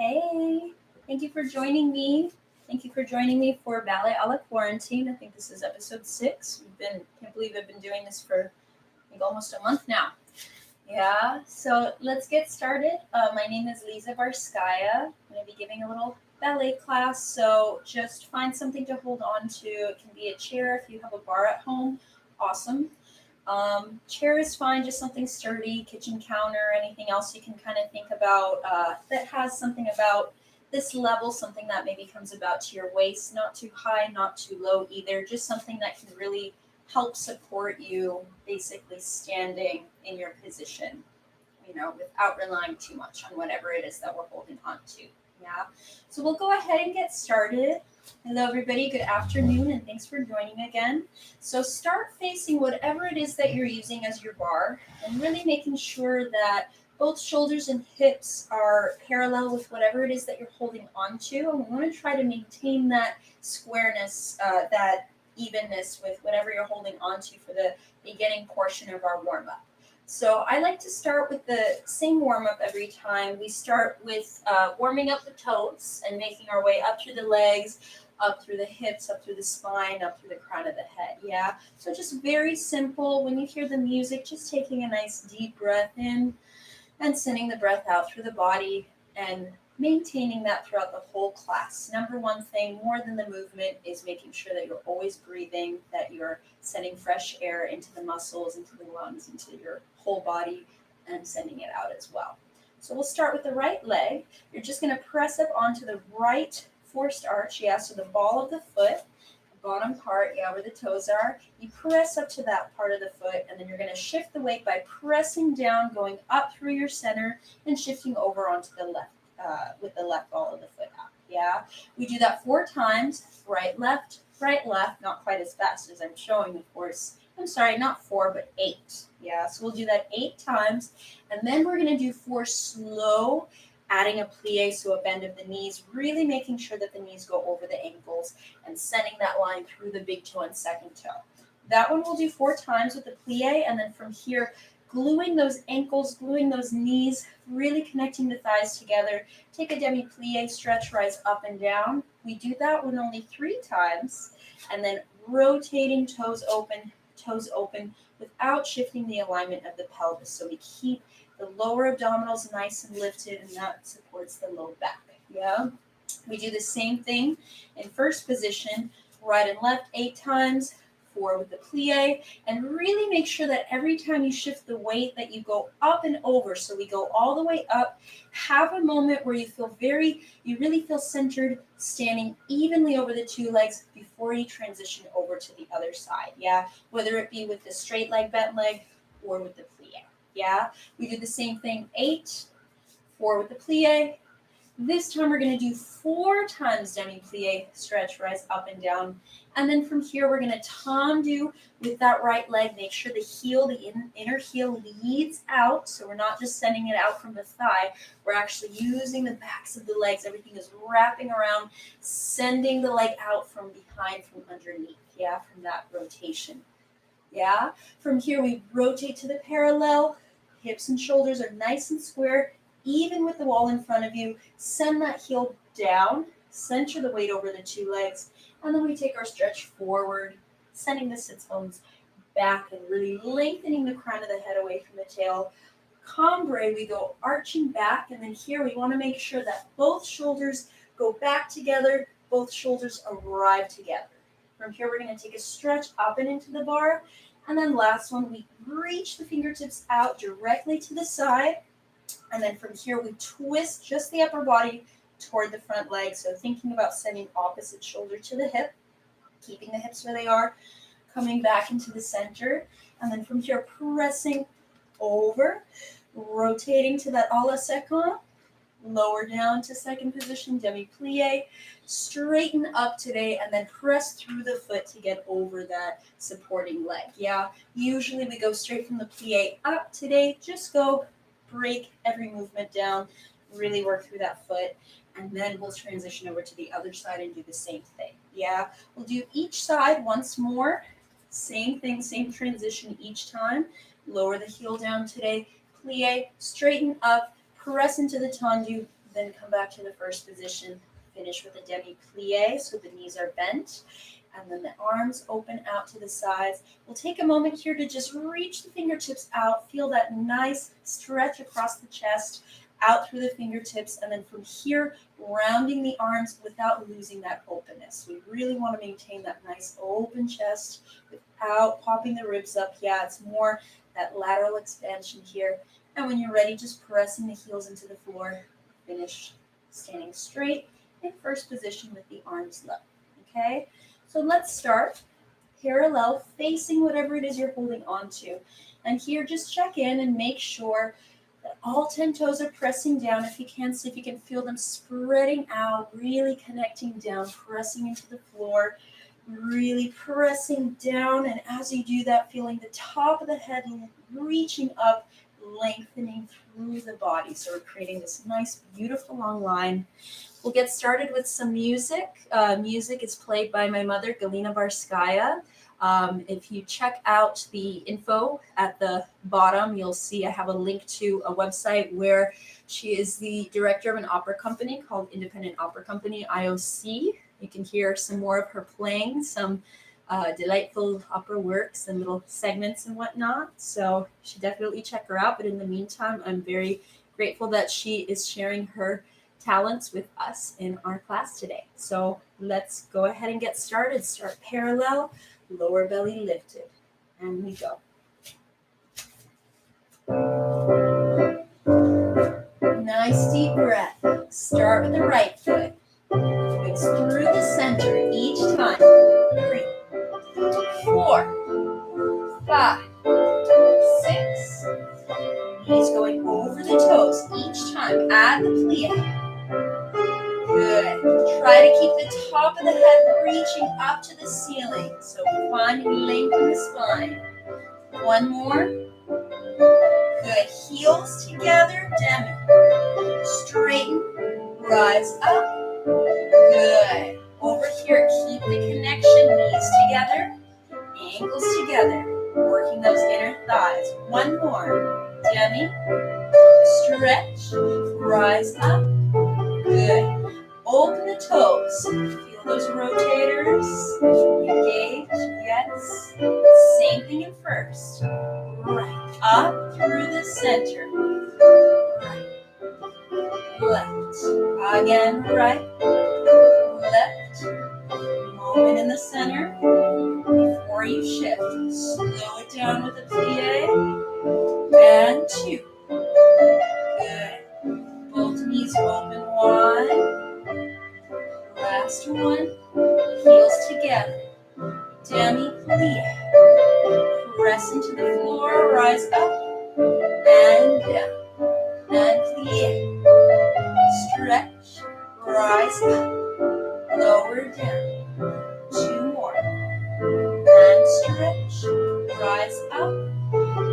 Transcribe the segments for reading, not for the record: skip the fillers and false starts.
Hey, thank you for joining me. Thank you for joining me for Ballet a la Quarantine. I think this is episode 6. Can't believe I've been doing this for I think almost a month now. Yeah, so let's get started. My name is Lisa Varskaya. I'm going to be giving a little ballet class, so just find something to hold on to. It can be a chair if you have a bar at home. Awesome. Chair is fine, just something sturdy, kitchen counter, anything else you can kind of think about that has something about this level, something that maybe comes about to your waist, not too high, not too low either, just something that can really help support you basically standing in your position, without relying too much on whatever it is that we're holding on to. Yeah. So we'll go ahead and get started. Hello, everybody. Good afternoon, and thanks for joining again. So start facing whatever it is that you're using as your bar, and really making sure that both shoulders and hips are parallel with whatever it is that you're holding on to. And we want to try to maintain that squareness, that evenness with whatever you're holding on to for the beginning portion of our warm-up. So I like to start with the same warm-up every time. We start with warming up the toes and making our way up through the legs, up through the hips, up through the spine, up through the crown of the head. Yeah. So just very simple. When you hear the music, just taking a nice deep breath in and sending the breath out through the body and maintaining that throughout the whole class. Number one thing, more than the movement, is making sure that you're always breathing, that you're sending fresh air into the muscles, into the lungs, into your whole body, and sending it out as well. So we'll start with the right leg. You're just going to press up onto the right forced arch, so the ball of the foot, the bottom part, where the toes are. You press up to that part of the foot, and then you're going to shift the weight by pressing down, going up through your center, and shifting over onto the left. With the left ball of the foot up. Yeah, we do that 4 times. Right, left, not quite as fast as I'm showing, of course. I'm sorry, not 4, but 8. Yeah, so we'll do that 8 times. And then we're going to do 4 slow, adding a plie, so a bend of the knees, really making sure that the knees go over the ankles and sending that line through the big toe and second toe. That one we'll do 4 times with the plie, and then from here, gluing those ankles, gluing those knees, really connecting the thighs together. Take a demi-plie, stretch, rise up and down. We do that one only 3 times, and then rotating toes open, without shifting the alignment of the pelvis. So we keep the lower abdominals nice and lifted, and that supports the low back. Yeah. We do the same thing in first position, right and left 8 times. 4 with the plie, and really make sure that every time you shift the weight that you go up and over. So we go all the way up. Have a moment where you really feel centered, standing evenly over the 2 legs before you transition over to the other side. Yeah, whether it be with the straight leg, bent leg, or with the plie. Yeah, we do the same thing. 8, 4 with the plie. This time we're going to do 4 times demi-plie, stretch, rise up and down. And then from here, we're going to tendu with that right leg. Make sure the heel, the inner heel leads out. So we're not just sending it out from the thigh. We're actually using the backs of the legs. Everything is wrapping around, sending the leg out from behind, from underneath. Yeah, from that rotation. Yeah. From here, we rotate to the parallel. Hips and shoulders are nice and square, even with the wall in front of you. Send that heel down, center the weight over the 2 legs, and then we take our stretch forward, sending the sits bones back and really lengthening the crown of the head away from the tail. Cambre, we go arching back, and then here we want to make sure that both shoulders go back together, both shoulders arrive together. From here, we're going to take a stretch up and into the bar, and then last one, we reach the fingertips out directly to the side. And then from here, we twist just the upper body toward the front leg. So thinking about sending opposite shoulder to the hip, keeping the hips where they are, coming back into the center. And then from here, pressing over, rotating to that a la seconde, lower down to second position, demi-plie, straighten up today, and then press through the foot to get over that supporting leg. Yeah, usually we go straight from the plie up. Today, just go break every movement down, really work through that foot, and then we'll transition over to the other side and do the same thing. Yeah, we'll do each side once more. Same thing, same transition each time. Lower the heel down today, plie, straighten up, press into the tendu, Then come back to the first position. Finish with a demi-plie, so the knees are bent. And then the arms open out to the sides. We'll take a moment here to just reach the fingertips out. Feel that nice stretch across the chest, out through the fingertips. And then from here, rounding the arms without losing that openness. We really want to maintain that nice open chest without popping the ribs up. Yeah, it's more that lateral expansion here. And when you're ready, just pressing the heels into the floor. Finish standing straight in first position with the arms low. Okay? So let's start parallel, facing whatever it is you're holding on to. And here, just check in and make sure that all 10 toes are pressing down. If you can, see if you can feel them spreading out, really connecting down, pressing into the floor, really pressing down. And as you do that, feeling the top of the head reaching up, lengthening through the body. So we're creating this nice, beautiful long line. We'll get started with some music. Music is played by my mother, Galina Barskaya. If you check out the info at the bottom, you'll see I have a link to a website where she is the director of an opera company called Independent Opera Company, IOC. You can hear some more of her playing, some delightful opera works and little segments and whatnot. So you should definitely check her out. But in the meantime, I'm very grateful that she is sharing her talents with us in our class today. So let's go ahead and get started. Start parallel, lower belly lifted, and we go. Nice deep breath. Start with the right foot. Mix through the center each time. 3, 4, 5, 6. Knees going over the toes each time. Add the plie. Good. Try to keep the top of the head reaching up to the ceiling. So finding length in the spine. One more. Good. Heels together. Demi. Straighten. Rise up. Good. Over here, keep the connection. Knees together. Ankles together. Working those inner thighs. One more. Demi. Stretch. Rise up. Good. Open the toes. Feel those rotators. Engage. Yes. Same thing in first. Right. Up through the center. Right. Left. Again. Right. Left. Moment in the center. Before you shift. Slow it down with a plie. And 2. Good. Both knees open wide. Last one. Heels together. Demi-plie. Press into the floor. Rise up. And down. And plie. Stretch. Rise up. Lower down. 2 more. And stretch. Rise up.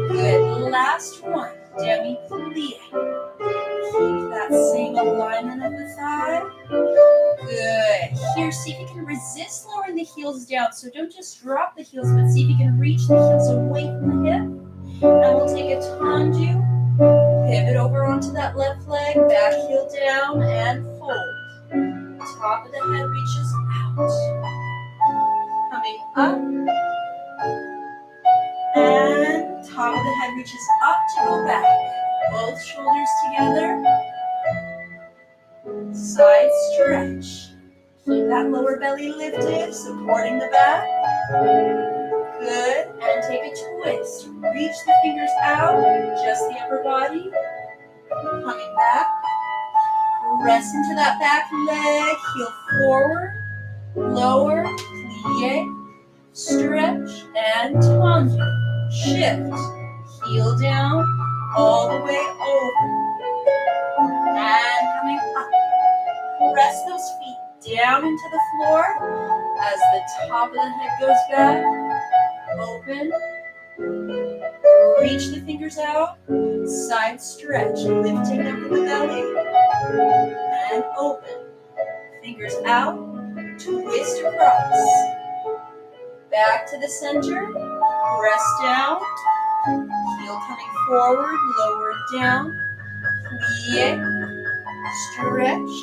Good. Last one. Demi-plie. Keep that same alignment of the thigh. Good. Here, see if you can resist lowering the heels down. So don't just drop the heels, but see if you can reach the heels away from the hip. And we'll take a tendu. Pivot over onto that left leg. Back heel down and fold. Top of the head reaches out. Coming up. And top of the head reaches up to go back. Both shoulders together. Side stretch. Keep that lower belly lifted, supporting the back. Good. And take a twist. Reach the fingers out, just the upper body. Coming back. Press into that back leg. Heel forward. Lower. Plie. Stretch. And tendu. Shift. Heel down. All the way over. And coming up. Press those feet down into the floor as the top of the head goes back. Open. Reach the fingers out. Side stretch. Lifting up the belly. And open. Fingers out. Twist across. Back to the center. Press down. Heel coming forward. Lower down. Plie. stretch,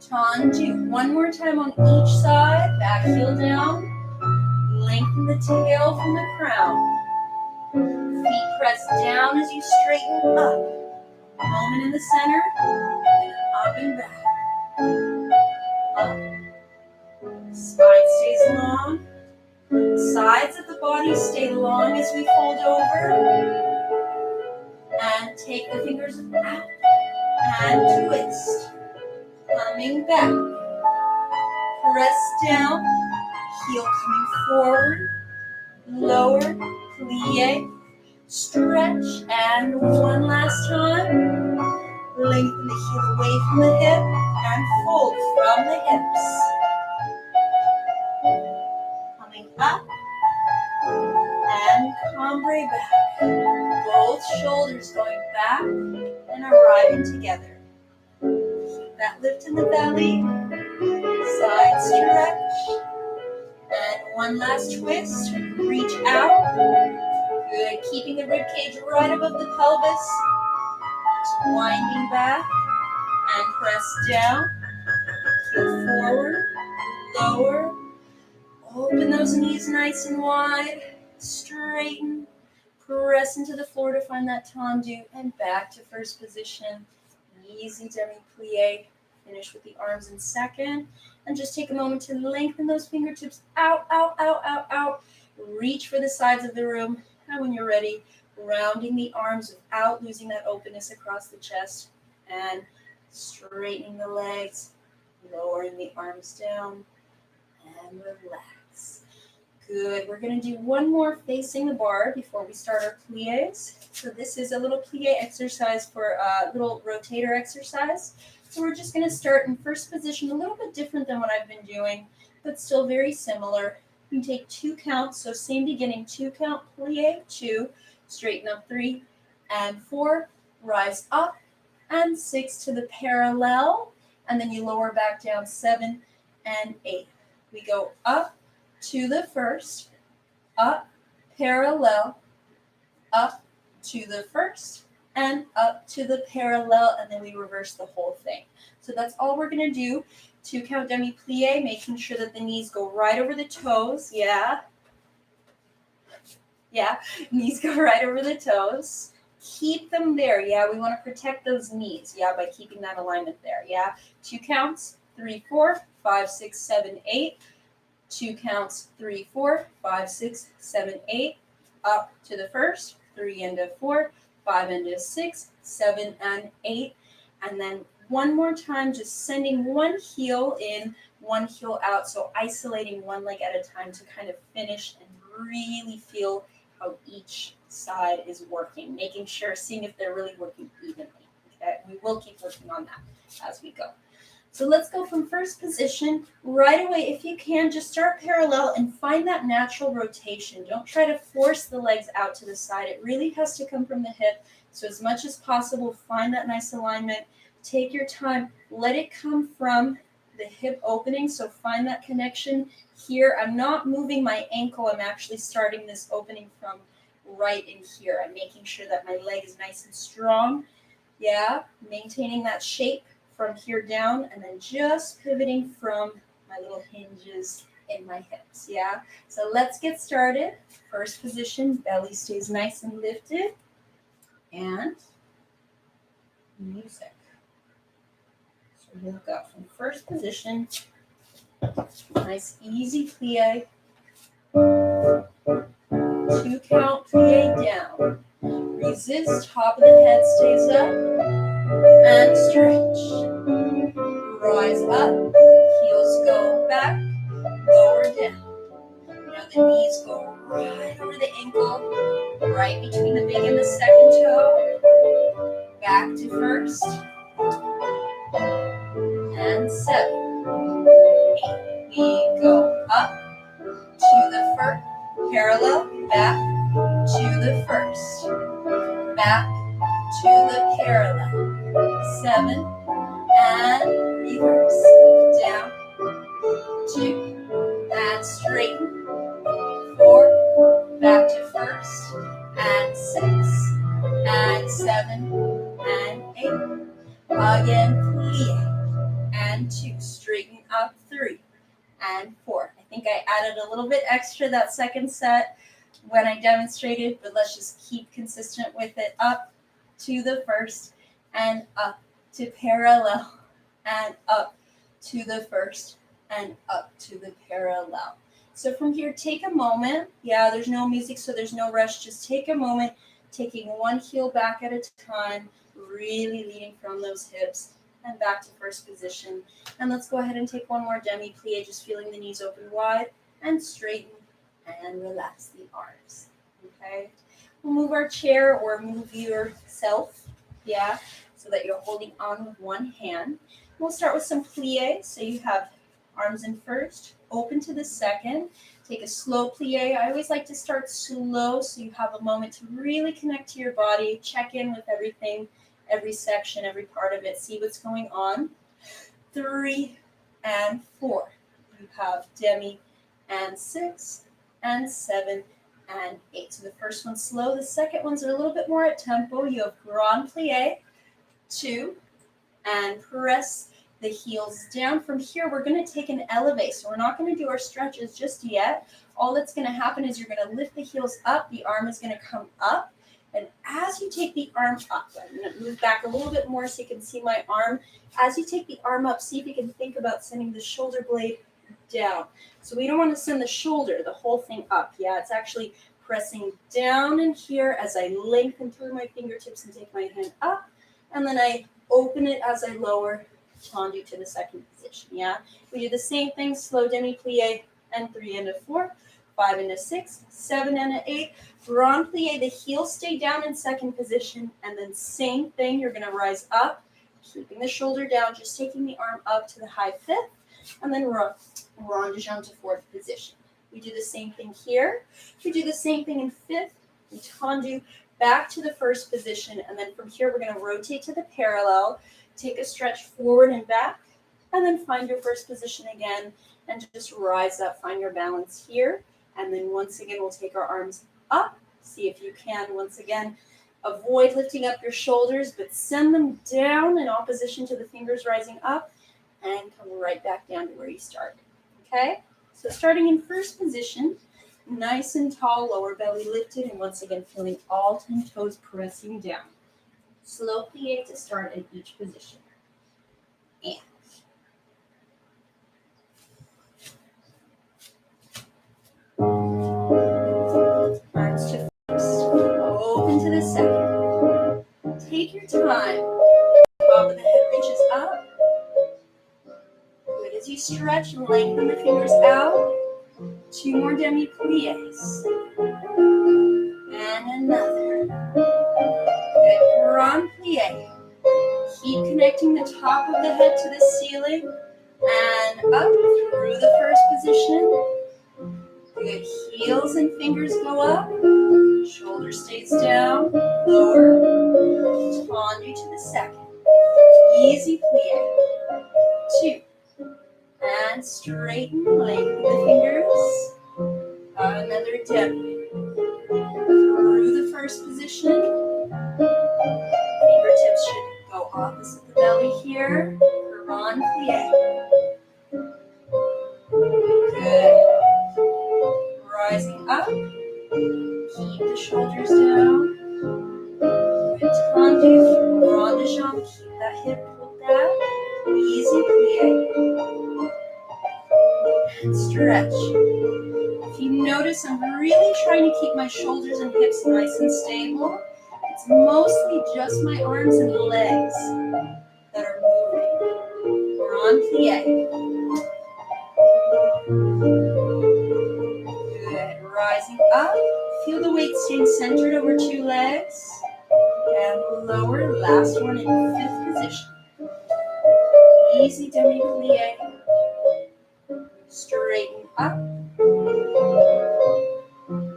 tendu. One more time on each side, back heel down, lengthen the tail from the crown. Feet press down as you straighten up. Moment in the center, then up and back. Up. Spine stays long. Sides of the body stay long as we fold over. And take the fingers out and twist. Coming back. Press down. Heel coming forward. Lower. Plie. Stretch. And one last time. Lengthen the heel away from the hip and fold from the hips. Coming up and cambre back. Both shoulders going back and arriving together. Keep that lift in the belly. Side stretch. And one last twist. Reach out. Good. Keeping the rib cage right above the pelvis. Winding back and press down. Heel forward. Lower. Open those knees nice and wide. Straighten. Press into the floor to find that tendu and back to first position. Easy demi-plie. Finish with the arms in second. And just take a moment to lengthen those fingertips out, out, out, out, out. Reach for the sides of the room. And when you're ready, rounding the arms without losing that openness across the chest. And straightening the legs. Lowering the arms down. And relax. Good. We're going to do one more facing the bar before we start our plies. So this is a little plie exercise for a little rotator exercise. So we're just going to start in first position, a little bit different than what I've been doing, but still very similar. You can take 2 counts. So same beginning, 2 count plie, 2, straighten up 3 and 4, rise up and 6 to the parallel. And then you lower back down 7 and 8. We go up to the first, up, parallel, up to the first, and up to the parallel, and then we reverse the whole thing. So that's all we're going to do. 2 count demi-plie, making sure that the knees go right over the toes. Yeah, knees go right over the toes. Keep them there. Yeah, we want to protect those knees. Yeah, by keeping that alignment there. Yeah, 2 counts, 3, 4, 5, 6, 7, 8. 2 counts, 3, 4, 5, 6, 7, 8. Up to the first, 3 into 4, 5 into 6, 7 and 8. And then one more time, just sending one heel in, one heel out. So isolating one leg at a time to kind of finish and really feel how each side is working. Making sure, seeing if they're really working evenly. Okay, we will keep working on that as we go. So let's go from first position right away. If you can, just start parallel and find that natural rotation. Don't try to force the legs out to the side. It really has to come from the hip. So as much as possible, find that nice alignment. Take your time. Let it come from the hip opening. So find that connection here. I'm not moving my ankle. I'm actually starting this opening from right in here. I'm making sure that my leg is nice and strong. Yeah, maintaining that shape from here down, and then just pivoting from my little hinges in my hips. Yeah, so let's get started. First position, belly stays nice and lifted, and music. So we'll go from first position, nice easy plie, 2 count plie down. Resist, top of the head stays up, and stretch. Rise up, heels go back, lower down. Now the knees go right over the ankle, right between the big and the second toe. Back to first. And 7, 8. We go up to the first, parallel, back to the first. Back to the parallel. 7, and reverse. Down, 2, and straighten. 4, back to first, and 6, and 7, and 8. Again, plie. And 2. Straighten up. 3. And 4. I think I added a little bit extra that second set when I demonstrated, but let's just keep consistent with it. Up to the first, and up to parallel, and up to the first, and up to the parallel. So from here, take a moment. Yeah, there's no music, so there's no rush. Just take a moment, taking one heel back at a time, really leading from those hips, and back to first position. And let's go ahead and take one more demi-plie, just feeling the knees open wide, and straighten, and relax the arms. Okay? We'll move our chair or move yourself, yeah, so that you're holding on with one hand. We'll start with some plie. So you have arms in first, open to the second. Take a slow plie. I always like to start slow so you have a moment to really connect to your body, check in with everything, every section, every part of it, see what's going on. 3 and 4. You have demi and 6 and 7 and 8. So the first one's slow. The second ones are a little bit more at tempo. You have grand plie, 2, and press the heels down. From here, we're going to take an elevate. So we're not going to do our stretches just yet. All that's going to happen is you're going to lift the heels up. The arm is going to come up. And as you take the arm up, I'm going to move back a little bit more so you can see my arm. As you take the arm up, see if you can think about sending the shoulder blade down. So we don't want to send the shoulder, the whole thing up. Yeah, it's actually pressing down in here as I lengthen through my fingertips and take my hand up. And then I open it as I lower, tendu to the second position. Yeah, we do the same thing, slow demi-plie, and 3 and a 4, 5 and a 6, 7 and a 8. Grand plie, the heels stay down in second position, and then same thing, you're going to rise up, keeping the shoulder down, just taking the arm up to the high fifth, and then rond de jambe to fourth position. We do the same thing here. We do the same thing in fifth. We tendu back to the first position, and then from here we're going to rotate to the parallel, take a stretch forward and back, and then find your first position again, and just rise up, find your balance here, and then once again we'll take our arms up. See if you can, once again, avoid lifting up your shoulders, but send them down in opposition to the fingers rising up, and come right back down to where you started. Okay? So starting in first position, nice and tall, lower belly lifted, and once again feeling all 10 toes pressing down. Slow plie to start in each position. And arms to first, open to the second. Take your time. Top of the head reaches up. Good as you stretch and lengthen the fingers out. 2 more demi-plies. And another. Good. Grand plie. Keep connecting the top of the head to the ceiling. And up through the first position. Good. Heels and fingers go up. Shoulder stays down. Lower. Tendu to the second. Easy plie. 2. And straighten, lengthen the fingers. Another demi. Through the first position. Fingertips should go opposite the belly here. Grand plie. Good. Rising up. Keep the shoulders down. Good. Tendu. Rond de jambe. Keep that hip pulled back. Easy plie. And stretch. If you notice, I'm really trying to keep my shoulders and hips nice and stable. It's mostly just my arms and legs that are moving. Grand plie. Good. Rising up. Feel the weight staying centered over 2 legs. And lower. Last one in fifth position. Easy demi-plie. Straighten up.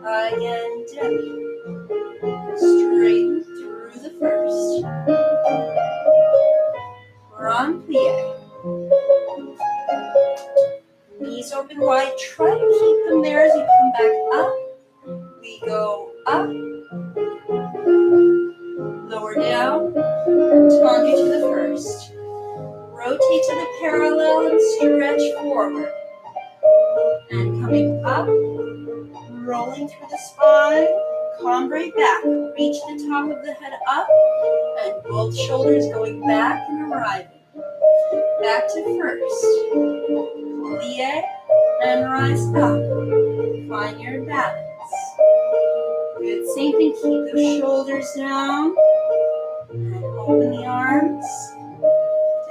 Again, demi. Straighten through the first. Grand plie. Knees open wide. Try to keep them there as you come back up. We go up. Lower down. Tendu to the first. rotate to the parallel and stretch forward. And coming up, rolling through the spine, cambre back. Reach the top of the head up, and both shoulders going back and arriving. Back to first. Plie and rise up. Find your balance. Good. Same thing. Keep the shoulders down. And open the arms.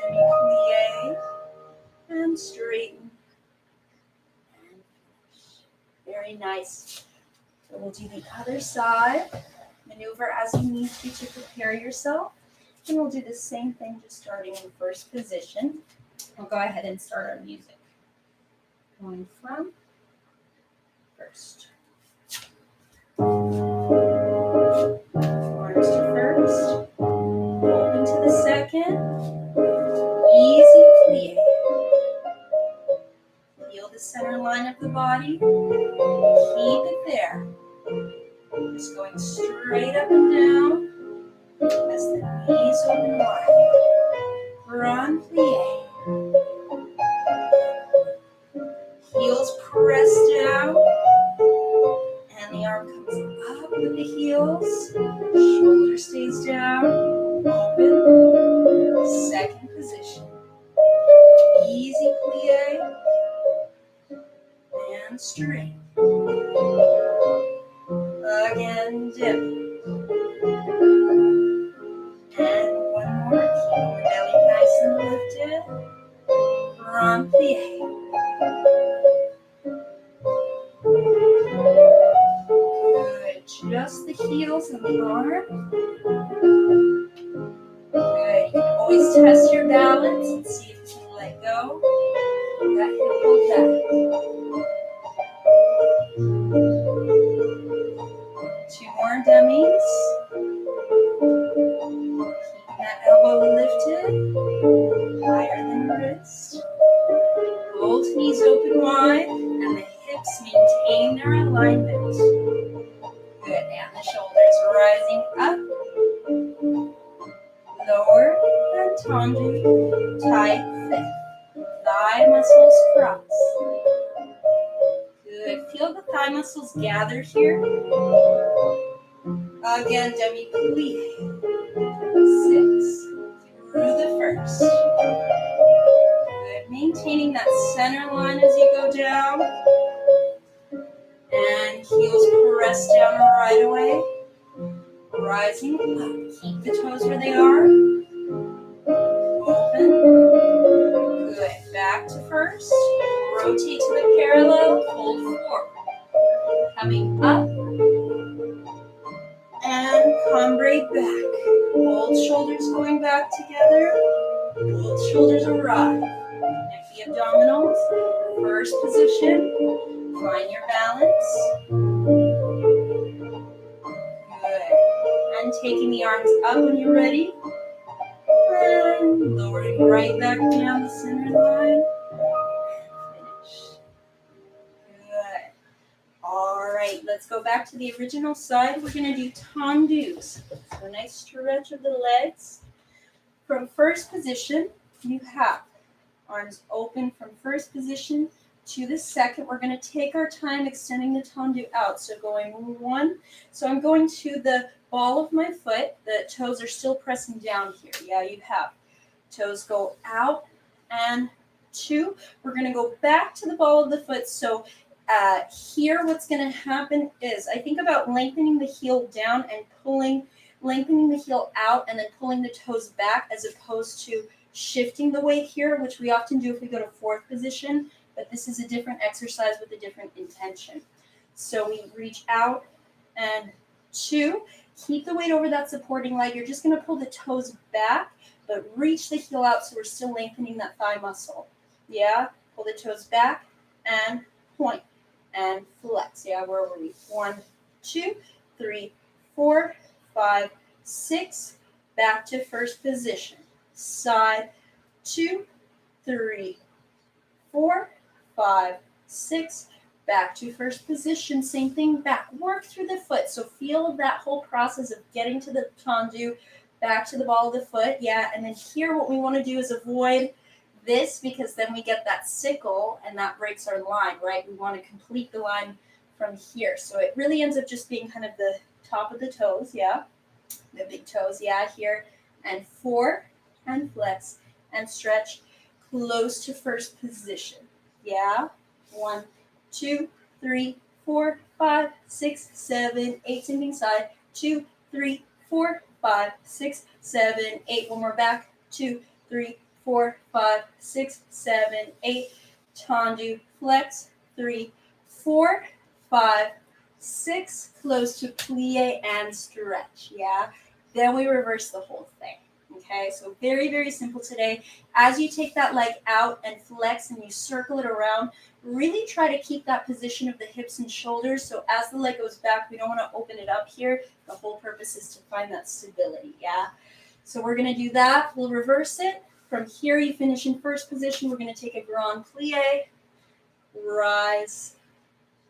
Demi-plie. And straighten. And finish. Very nice. So we'll do the other side. Maneuver as you need to prepare yourself. And we'll do the same thing, just starting in first position. We'll go ahead and start our music. Going from first. Arms to first. Open to the second. Easy plie. Feel the center line of the body. Keep it there. Just going straight up and down as the knees open wide. Grand plie. Heels press down, and the arm comes up with the heels. Shoulder stays down. Open. Second position. Easy plie. And straight. Again, dip. And one more. Keep the belly nice and lifted. Grand plie. Good. Just the heels and the arm. Good. You can always test your balance and see if you can let go. That hip pulled back. 2 more dummies. Keep that elbow lifted, higher than the wrist. Both knees open wide, and the hips maintain their alignment. Good, and the shoulders rising up. Lower and tendu, tight, thick. Thigh muscles cross. Good, feel the thigh muscles gather here. Again, demi-plie. 6. Through the first. Good. Maintaining that center line as you go down. And heels press down right away. Rising up. Keep the toes where they are. Open. Good. Back to first. Rotate to the parallel. Fold forward. Coming up. And cambre back. Both shoulders going back together. Both shoulders arrive. Connect the abdominals. First position. Find your balance. Good. And taking the arms up when you're ready. And lowering right back down the center line. All right, let's go back to the original side. We're going to do tendus. So a nice stretch of the legs. From first position, you have arms open from first position to the second. We're going to take our time extending the tendu out. So going 1. So I'm going to the ball of my foot. The toes are still pressing down here. Yeah, you have. Toes go out and 2. We're going to go back to the ball of the foot. So here what's going to happen is I think about lengthening the heel down and lengthening the heel out and then pulling the toes back as opposed to shifting the weight here, which we often do if we go to fourth position, but this is a different exercise with a different intention. So we reach out and 2, keep the weight over that supporting leg. You're just going to pull the toes back, but reach the heel out so we're still lengthening that thigh muscle. Yeah, pull the toes back and point. And flex. Yeah, where were we? 1, 2, 3, 4, 5, 6. Back to first position. Side. 2, 3, 4, 5, 6. Back to first position. Same thing back. Work through the foot. So feel that whole process of getting to the tendu, back to the ball of the foot. Yeah, and then here what we want to do is avoid This because then we get that sickle and that breaks our line, right? We want to complete the line from here. So it really ends up just being kind of the top of the toes, yeah. The big toes, yeah, here. And 4, and flex, and stretch close to first position, yeah. 1, 2, 3, 4, 5, 6, 7, 8, same side. 2, 3, 4, 5, 6, 7, 8. One more back. 2, 3, 4, 5, 6, 7, 8. Tendu, flex. 3, 4, 5, 6. Close to plie and stretch. Yeah. Then we reverse the whole thing. Okay, so very, very simple today. As you take that leg out and flex and you circle it around, really try to keep that position of the hips and shoulders. So as the leg goes back, we don't want to open it up here. The whole purpose is to find that stability, yeah? So we're going to do that. We'll reverse it. From here, you finish in first position. We're going to take a grand plie, rise,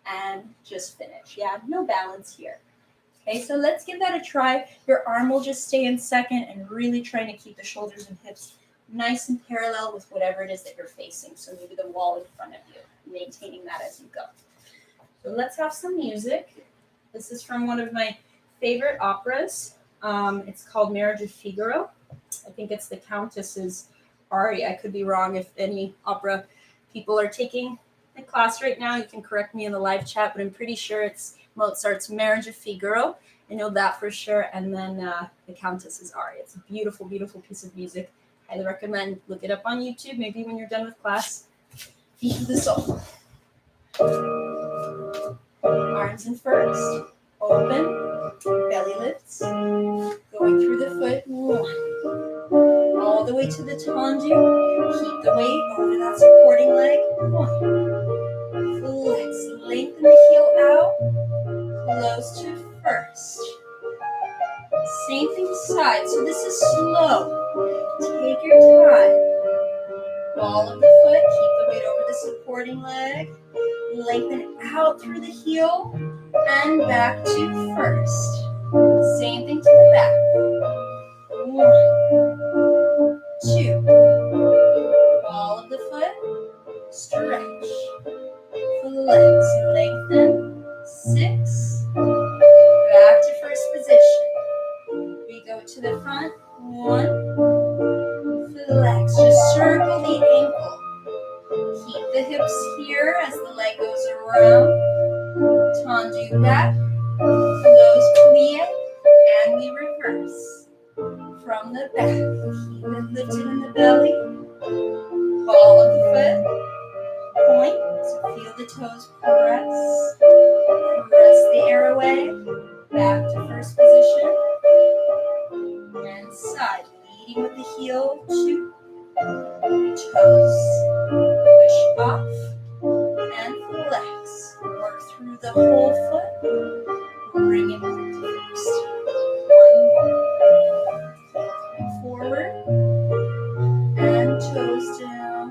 and just finish. Yeah, no balance here. Okay, so let's give that a try. Your arm will just stay in second and really trying to keep the shoulders and hips nice and parallel with whatever it is that you're facing. So maybe the wall in front of you, maintaining that as you go. So let's have some music. This is from one of my favorite operas. It's called Marriage of Figaro. I think it's the Countess's aria. I could be wrong. If any opera people are taking a class right now, you can correct me in the live chat, but I'm pretty sure it's Mozart's Marriage of Figaro. I know that for sure. And then the Countess's aria. It's a beautiful, beautiful piece of music. Highly recommend. Look it up on YouTube. Maybe when you're done with class. Feet to the soul. Arms in first. Open. Belly lifts. Going through the foot. 1. All the way to the tendu. Keep the weight over that supporting leg. 1. Flex. Lengthen the heel out. Close to first. Same thing side. So this is slow. Take your time. Ball of the foot. Keep the weight over the supporting leg. Lengthen out through the heel and back to first. Same thing to the back. 1, 2. Ball of the foot. Stretch. Flex. Lengthen. 6. Back to first position. We go to the front. 1. Flex. Just circle the ankle. Keep the hips here as the leg goes around. Tendu back. Close plie. And we reverse. From the back. Keep it lifted in the belly. Ball of the foot. Point. So feel the toes press. Press the air away. Back to first position. And side. Leading with the heel. 2. Toes. Push off. And flex. Work through the whole foot. Bring it back to first. 1 more. Forward. And toes down.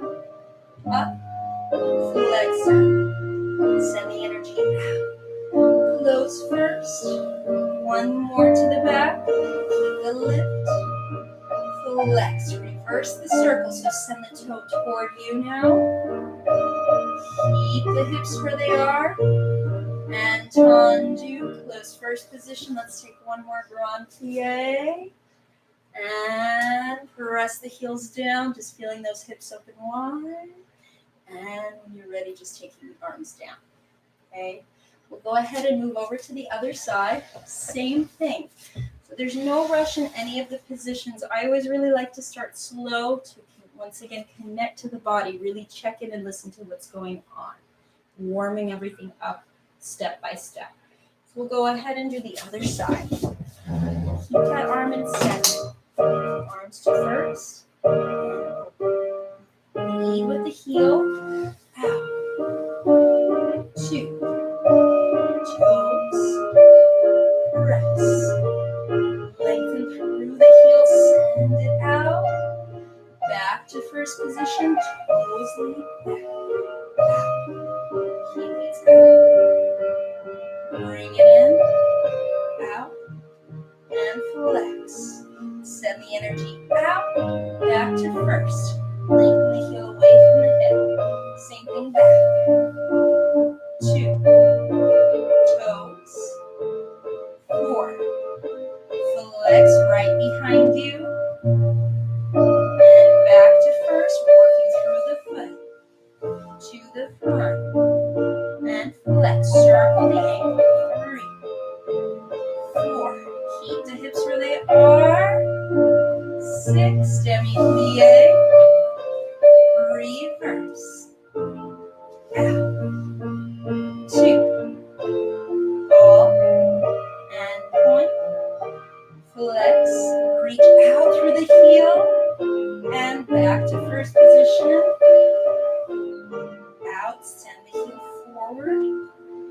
Up. Flex. Send the energy out. Close first. 1 more to the back. Keep the lift. Flex. Reverse the circle. So send the toe toward you now. Keep the hips where they are. And tendu. Close first position. Let's take 1 more grand plie. And press the heels down. Just feeling those hips open wide. And when you're ready, just taking the arms down. Okay. We'll go ahead and move over to the other side. Same thing. So there's no rush in any of the positions. I always really like to start slow to, once again, connect to the body. Really check in and listen to what's going on. Warming everything up step by step. So we'll go ahead and do the other side. Keep that arm in second. Arms to first. Lead with the heel. Out. 2. Toes. Press. Lengthen through the heel. Send it out. Back to first position. Toes lead back. Out. Heel leads out. Bring it in. Out. And flex. Send the energy out. Back to first. Lengthen the heel. 6, demi-plie, reverse, out, 2, hold, and point, flex, reach out through the heel, and back to first position, out, send the heel forward,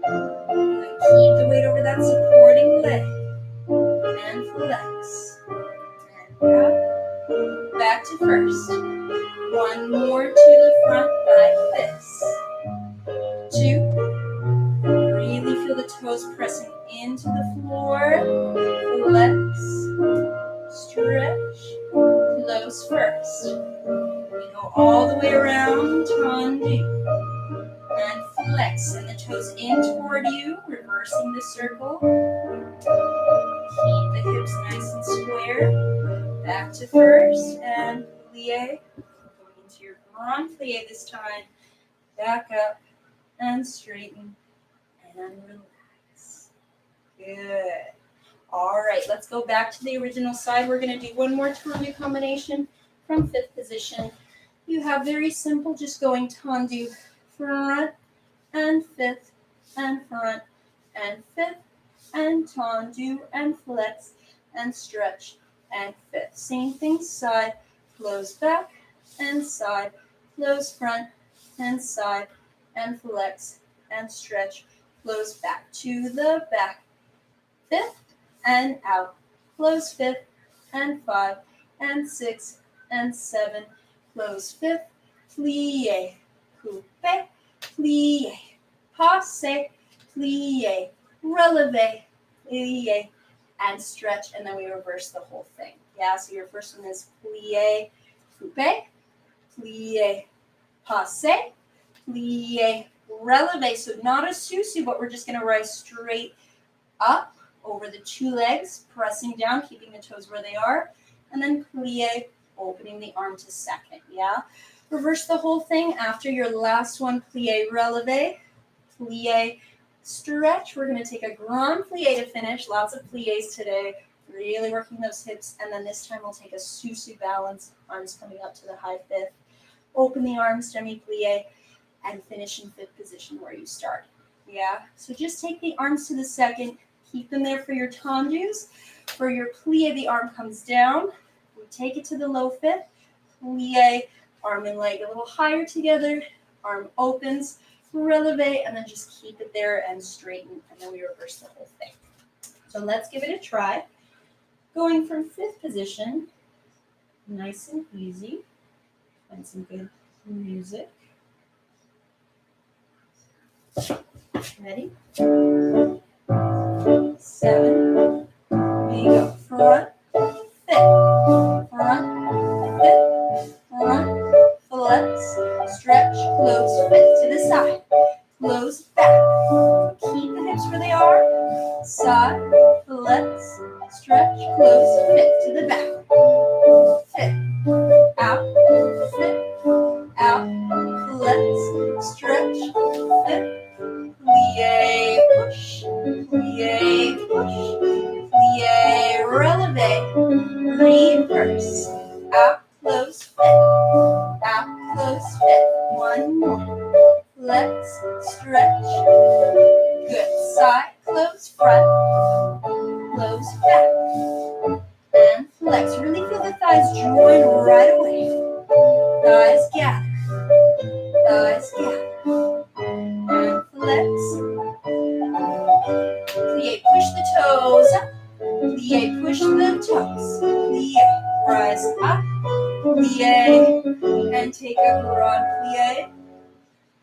and keep the weight over that supporting leg, and flex, and out, back to first, one more to the front like this, 2, really feel the toes pressing into the floor, flex, stretch, close first, we go all the way around, undo, and flex, and the toes in toward you, reversing the circle, keep the hips nice and square, back to first, and plie, going into your grand plie this time, back up, and straighten, and relax, good. All right, let's go back to the original side. We're going to do one more tendu combination from 5th position. You have very simple, just going tendu front and 5th and front and 5th and tendu and flex and stretch and 5th. Same thing, side, close back and side, close front and side and flex and stretch, close back to the back, 5th and out, close 5th and 5 and 6 and 7, close 5th, plie, coupe, plie, passe, plie, releve, plie, and stretch, and then we reverse the whole thing. Yeah, so your first one is plie, coupe, plie, passe, plie, releve. So not a susu, but we're just going to rise straight up over the 2 legs, pressing down, keeping the toes where they are, and then plie, opening the arm to second, yeah? Reverse the whole thing after your last one, plie, releve, plie, stretch. We're going to take a grand plie to finish, lots of plies today, really working those hips, and then this time we'll take a susu balance, arms coming up to the high 5th, open the arms, demi-plie, and finish in 5th position where you started, yeah? So just take the arms to the second, keep them there for your tendus. For your plie, the arm comes down. We take it to the low 5th. Plie, arm and leg a little higher together. Arm opens, releve, and then just keep it there and straighten. And then we reverse the whole thing. So let's give it a try. Going from 5th position, nice and easy. Find some good music. Ready? 7, we go front, 5th, front, 5th, front, flex, stretch, close, 5th to the side, close, back, keep the hips where they are, side, flex, stretch, close, 5th to the back, 5th, out, 5th, out, flex, stretch, 5th, plie, push, plie, push, plie, releve, reverse, out, close, 5th, out, close, 5th, one more, flex, stretch, good, side, close, front, close, back, and flex, really feel the thighs join right away, thighs gather, and flex, plie, push the toes up, plie, push the toes, plie, rise up, plie, and take a grand plie,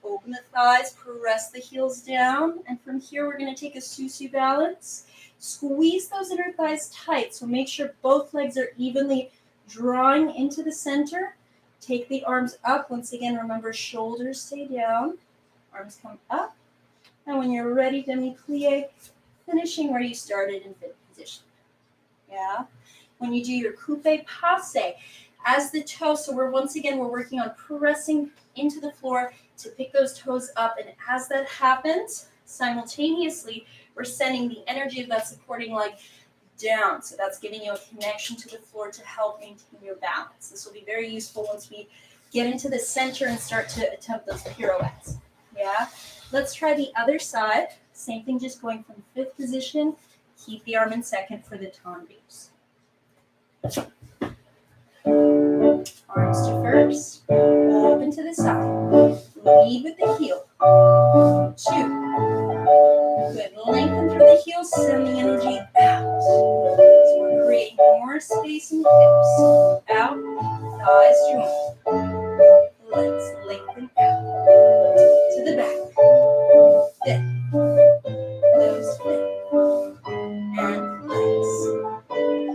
open the thighs, press the heels down, and from here we're going to take a susu balance, squeeze those inner thighs tight, so make sure both legs are evenly drawing into the center, take the arms up, once again remember shoulders stay down, arms come up, and when you're ready, demi-plie, finishing where you started in 5th position. Yeah? When you do your coupe passe, as the toe, so we're working on pressing into the floor to pick those toes up, and as that happens, simultaneously, we're sending the energy of that supporting leg down. So that's giving you a connection to the floor to help maintain your balance. This will be very useful once we get into the center and start to attempt those pirouettes. Yeah. Let's try the other side. Same thing, just going from fifth position. Keep the arm in second for the tendus. Arms to first. Open to the side. Lead with the heel. 2. Good. Lengthen through the heels. Send the energy out. So we're creating more space in hips. Out. Thighs join. Legs lengthen out. To the back. Fifth. Close fifth. And legs.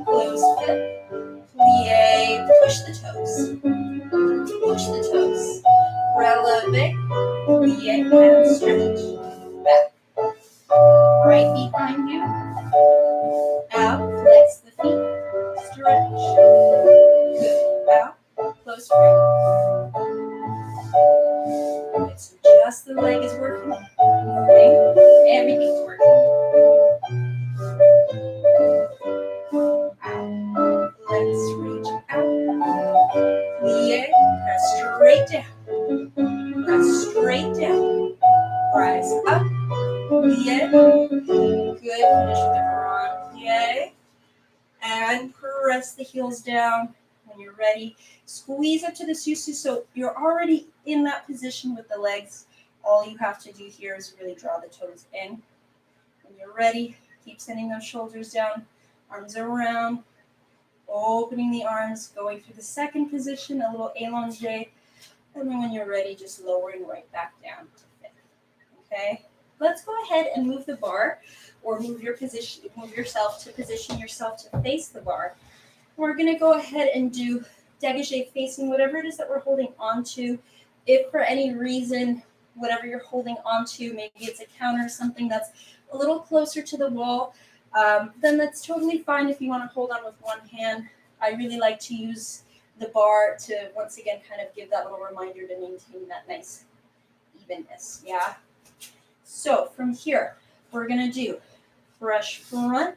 Close fifth. Plie. Push the toes. Push the toes. Releve. Plie and stretch. Back. Right behind you. Out. Flex the feet. Stretch. Good. Out. Close frame. Good. So just the leg is working. Okay. Everything's working. Out. Legs reach out. Plie. Press straight down. Press straight down. Rise up. Plie. Good. Finish with the grand plie. And press the heels down. When you're ready, squeeze up to the susu. So you're already in that position with the legs. All you have to do here is really draw the toes in. When you're ready, keep sending those shoulders down. Arms around. Opening the arms, going through the second position, a little allongé. And then when you're ready, just lowering right back down to fifth. Okay? Let's go ahead and move the bar, or move yourself to position yourself to face the bar. We're going to go ahead and do dégagé facing whatever it is that we're holding on to. If for any reason, whatever you're holding on to, maybe it's a counter or something that's a little closer to the wall, then that's totally fine if you want to hold on with one hand. I really like to use the bar to, once again, kind of give that little reminder to maintain that nice evenness, yeah? So from here, we're going to do brush front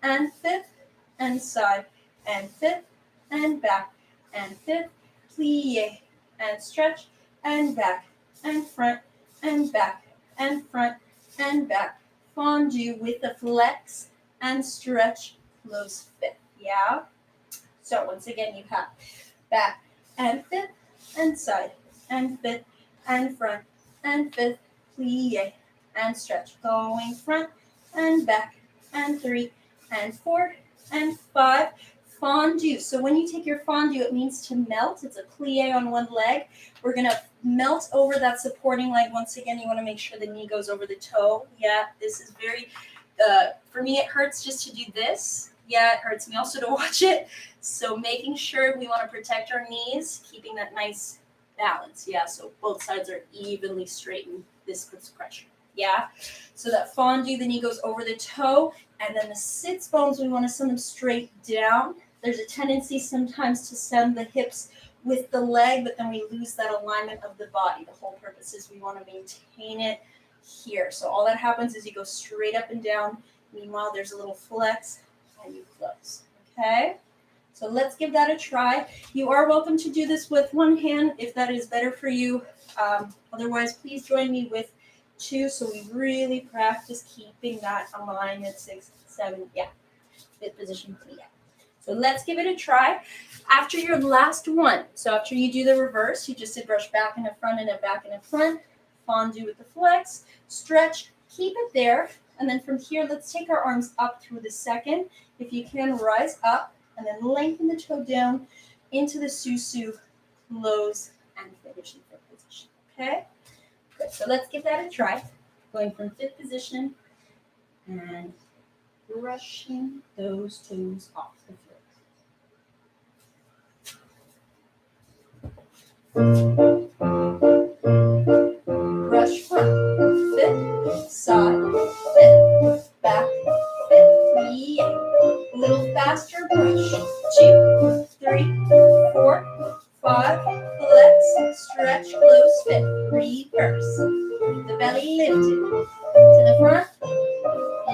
and fifth and side and fifth and back and fifth, plie and stretch and back and front and back and front and back. Fondue with the flex and stretch, close fifth, yeah? So once again, you have back and fifth and side and fifth and front and fifth, plie and stretch. Going front and back and 3 and 4 and 5. Fondue. So when you take your fondue, it means to melt. It's a plie on one leg. We're going to melt over that supporting leg. Once again, you want to make sure the knee goes over the toe. Yeah, this is very, for me, it hurts just to do this. Yeah, it hurts me also to watch it. So making sure we want to protect our knees, keeping that nice balance. Yeah, so both sides are evenly straightened. This puts pressure. Yeah, so that fondue, the knee goes over the toe, and then the sits bones, we want to send them straight down. There's a tendency sometimes to send the hips with the leg, but then we lose that alignment of the body. The whole purpose is we want to maintain it here. So all that happens is you go straight up and down. Meanwhile, there's a little flex, and you close. Okay? So let's give that a try. You are welcome to do this with one hand if that is better for you. Otherwise, please join me with 2, so we really practice keeping that alignment. 6, 7, yeah, fifth position, yeah. So let's give it a try. After your last one, so after you do the reverse, you just did brush back and a front and a back and a front, fondue with the flex, stretch, keep it there, and then from here, let's take our arms up through the second. If you can, rise up, and then lengthen the toe down into the susu, close, and finish in fifth position, okay? Good, so let's give that a try. Going from fifth position and brushing those toes off the floor. Brush front, fifth, side, fifth, back, fifth, yeah. A little faster, brush. 2, 3, 4, 5, flex, stretch, close, fifth, reverse. The belly lifted to the front.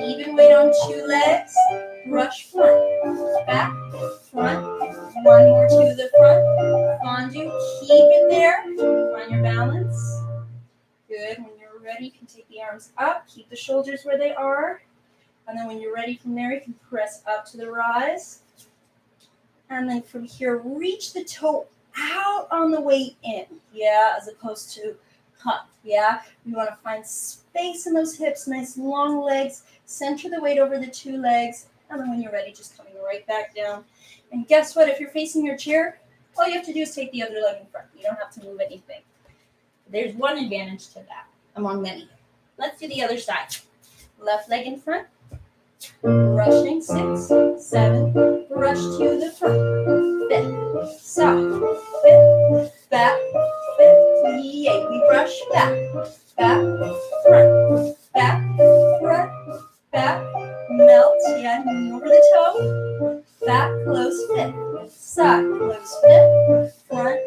Even weight on 2 legs. Brush tendu. Keep it there. Find your balance. Good. When you're ready, you can take the arms up. Keep the shoulders where they are. And then when you're ready from there, you can press up to the rise. And then from here, reach the toe out on the way in. Yeah, as opposed to up. Yeah, we want to find space in those hips, nice long legs. Center the weight over the two legs. And then when you're ready, just coming right back down. And guess what? If you're facing your chair, all you have to do is take the other leg in front. You don't have to move anything. There's one advantage to that, among many. Let's do the other side. Left leg in front. Brushing 6, 7. Brush to the front. 5th. Side. 5th. Back. 5th. Yay. We brush back. Back. Front. Back. Front. Back. Melt. Yeah. Knee over the toe. Back. Close 5th. Side. Close 5th. Front.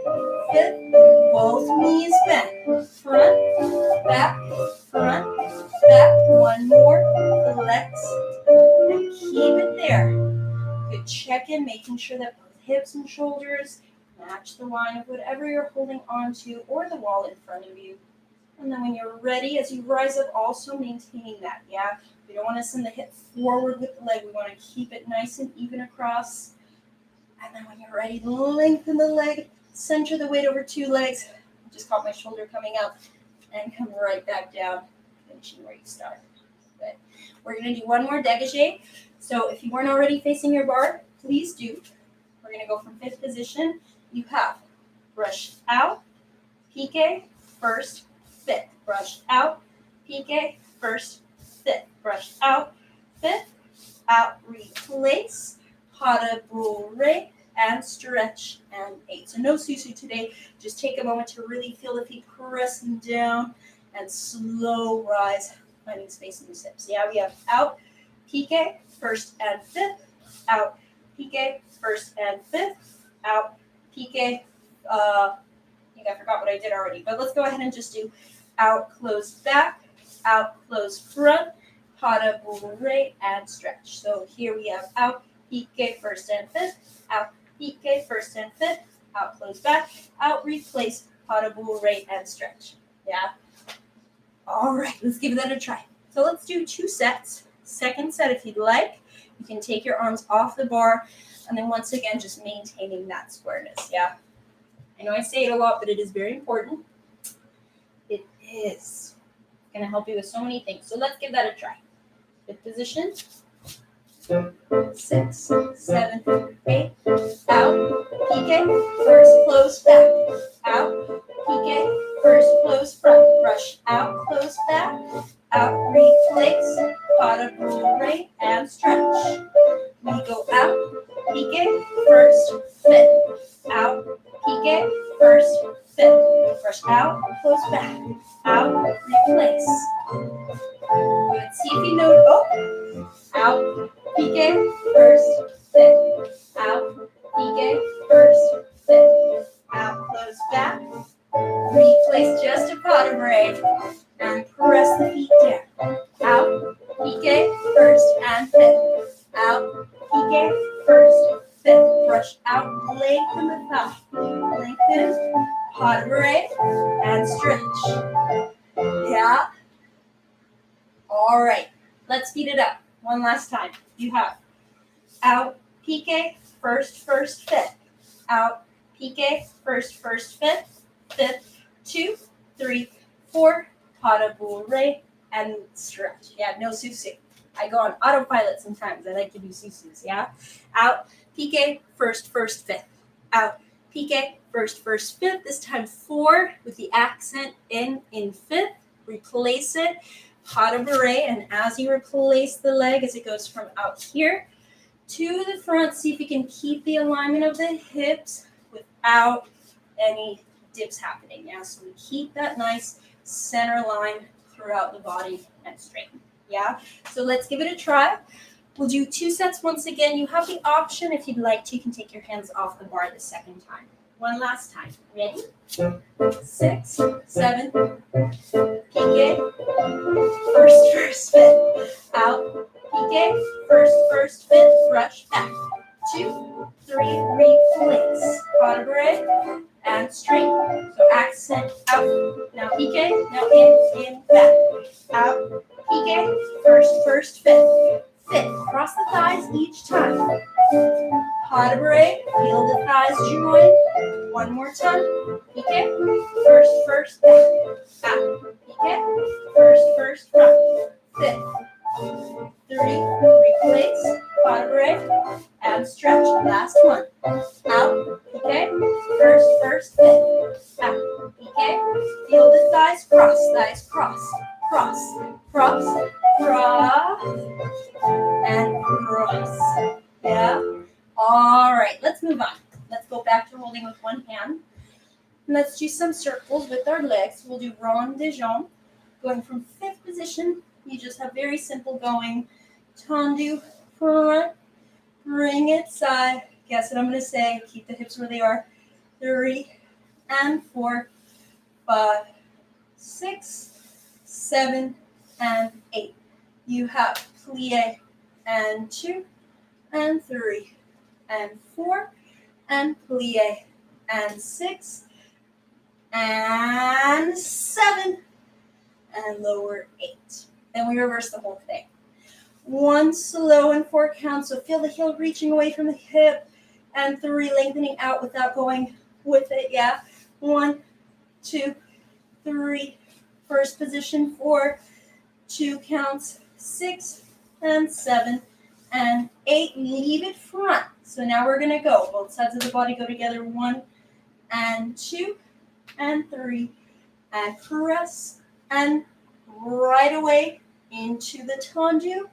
5th. Both knees bent. Front. Back. Front. Back. One more. Flex. And keep it there. Good check in, making sure that both hips and shoulders match the line of whatever you're holding on to or the wall in front of you. And then when you're ready, as you rise up, also maintaining that, yeah? We don't want to send the hip forward with the leg. We want to keep it nice and even across. And then when you're ready, lengthen the leg, center the weight over two legs. Just caught my shoulder coming out and come right back down, finishing where you started. Good. We're going to do one more dégagé. So if you weren't already facing your bar, please do. We're going to go from 5th position. You have brush out, piqué, first, 5th. Brush out, piqué, first, 5th. Brush out, 5th. Out, replace, pas de bourre, and stretch, and 8. So no susu today. Just take a moment to really feel the feet pressing down and slow rise, finding space in those hips. Yeah, we have out, piqué, first and 5th, out, piqué, first and 5th, out, piqué. I think I forgot what I did already, but let's go ahead and just do out, close back, out, close front, pas de bourre, and stretch. So here we have out, piqué, first and 5th, out, piqué, first and 5th, out, close back, out, replace, pas de bourre, and stretch. Yeah. All right, let's give that a try. So let's do 2 sets. Second set, if you'd like, you can take your arms off the bar, and then once again, just maintaining that squareness, yeah? I know I say it a lot, but it is very important. It is going to help you with so many things. So let's give that a try. 5th position. 6, 7, 8, out, piqué, first, close, back, out, piqué, first, close, front, brush, out, close, back, out, replace, pas de bourre, and stretch. We go out, piqué, first, 5th, out, piqué, first, 5th, brush out, close, back, out, replace. Good, see if you know, out, piqué, first, 5th, out, piqué, first, 5th, out, close, back, replace just a pas de bourre, and press the feet down, out, piqué, first and 5th, out, piqué, first, 5th, brush out, lengthen the thigh, lengthen, pas de bourre, and stretch, yeah? All right, let's speed it up. One last time. You have out, piqué, first, 5th. Out, piqué, first, 5th. 5th, 2, 3, 4, pas de bourre, and stretch. Yeah, no susu. I go on autopilot sometimes. I like to do susus, yeah? Out, piqué, first, 5th. Out, piqué, first, 5th. This time 4 with the accent in 5th. Replace it. Pas de bourre, and as you replace the leg, as it goes from out here to the front, see if you can keep the alignment of the hips without any dips happening. Yeah, so we keep that nice center line throughout the body and straighten. Yeah, so let's give it a try. We'll do 2 sets once again. You have the option, if you'd like to, you can take your hands off the bar the second time. One last time. Ready? 6, 7, piqué, first, 5th, out, piqué, first, 5th, brush back, 2, 3, replace, pas de bourre, and straight. So accent out, now pique, now in, back, out, pique, first, fifth. Cross the thighs each time. Pas de barre, feel the thighs join. One more time, pique, first, back, out, pique, first, front, fifth. 3, replace, pas de barre, and stretch. Last one. Out, pique, first, fifth. Out, pique, feel the thighs cross, cross, and cross. Yeah? All right, let's move on. Let's go back to holding with one hand. And let's do some circles with our legs. We'll do rond de jambe. Going from fifth position, you just have very simple going. Tendu, front, bring it side. Guess what I'm going to say? Keep the hips where they are. 3 and 4, 5, 6, 7, and 8. You have plie and 2 and 3 and 4 and plie and 6 and 7 and lower 8. Then we reverse the whole thing. 1 slow and 4 count. So feel the heel reaching away from the hip, and 3 lengthening out without going with it. Yeah. 1, 2, 3. First position, 4, 2 counts, 6 and 7 and 8. Leave it front. So now we're going to go. Both sides of the body go together. 1 and 2 and 3 and press and right away into the tendu